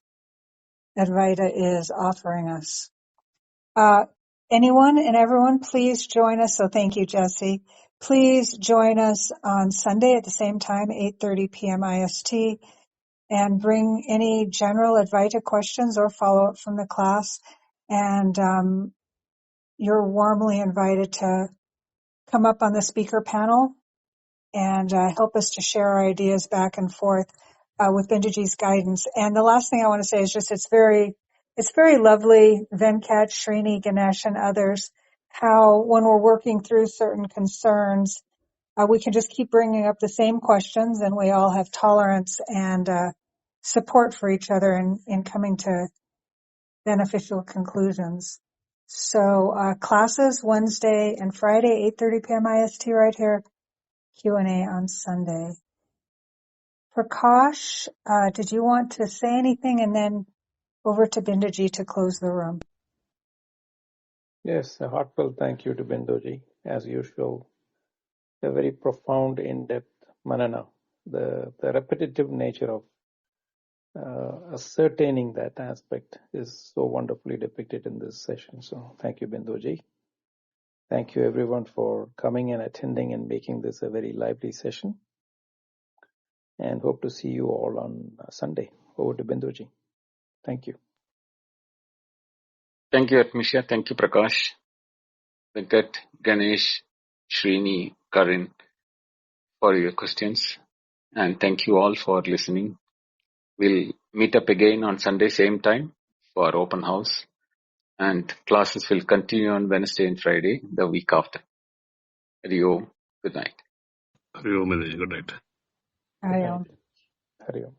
Advaita is offering us. Anyone and everyone, please join us. So thank you, Jesse. Please join us on Sunday at the same time, 8:30 p.m. IST, and bring any general Advaita questions or follow-up from the class. And you're warmly invited to come up on the speaker panel and help us to share our ideas back and forth with Binduji's guidance. And the last thing I want to say is just it's very lovely, Venkat, Srini, Ganesh, and others, how when we're working through certain concerns, we can just keep bringing up the same questions, and we all have tolerance and support for each other in coming to beneficial conclusions. So classes Wednesday and Friday, 8:30 p.m. IST right here, Q&A on Sunday. Prakash, did you want to say anything, and then over to Binduji to close the room? Yes, a heartfelt thank you to Binduji. As usual, a very profound, in-depth manana. The repetitive nature of ascertaining that aspect is so wonderfully depicted in this session. So thank you, Binduji. Thank you everyone for coming and attending and making this a very lively session. And hope to see you all on Sunday. Over to Binduji. Thank you. Thank you, Atmisha. Thank you, Prakash, Venkat, Ganesh, Srini, Karin, for your questions. And thank you all for listening. We'll meet up again on Sunday, same time, for open house. And classes will continue on Wednesday and Friday, the week after. Hari Om. Good night. Hari Om, good night. Hari Om. Hari Om.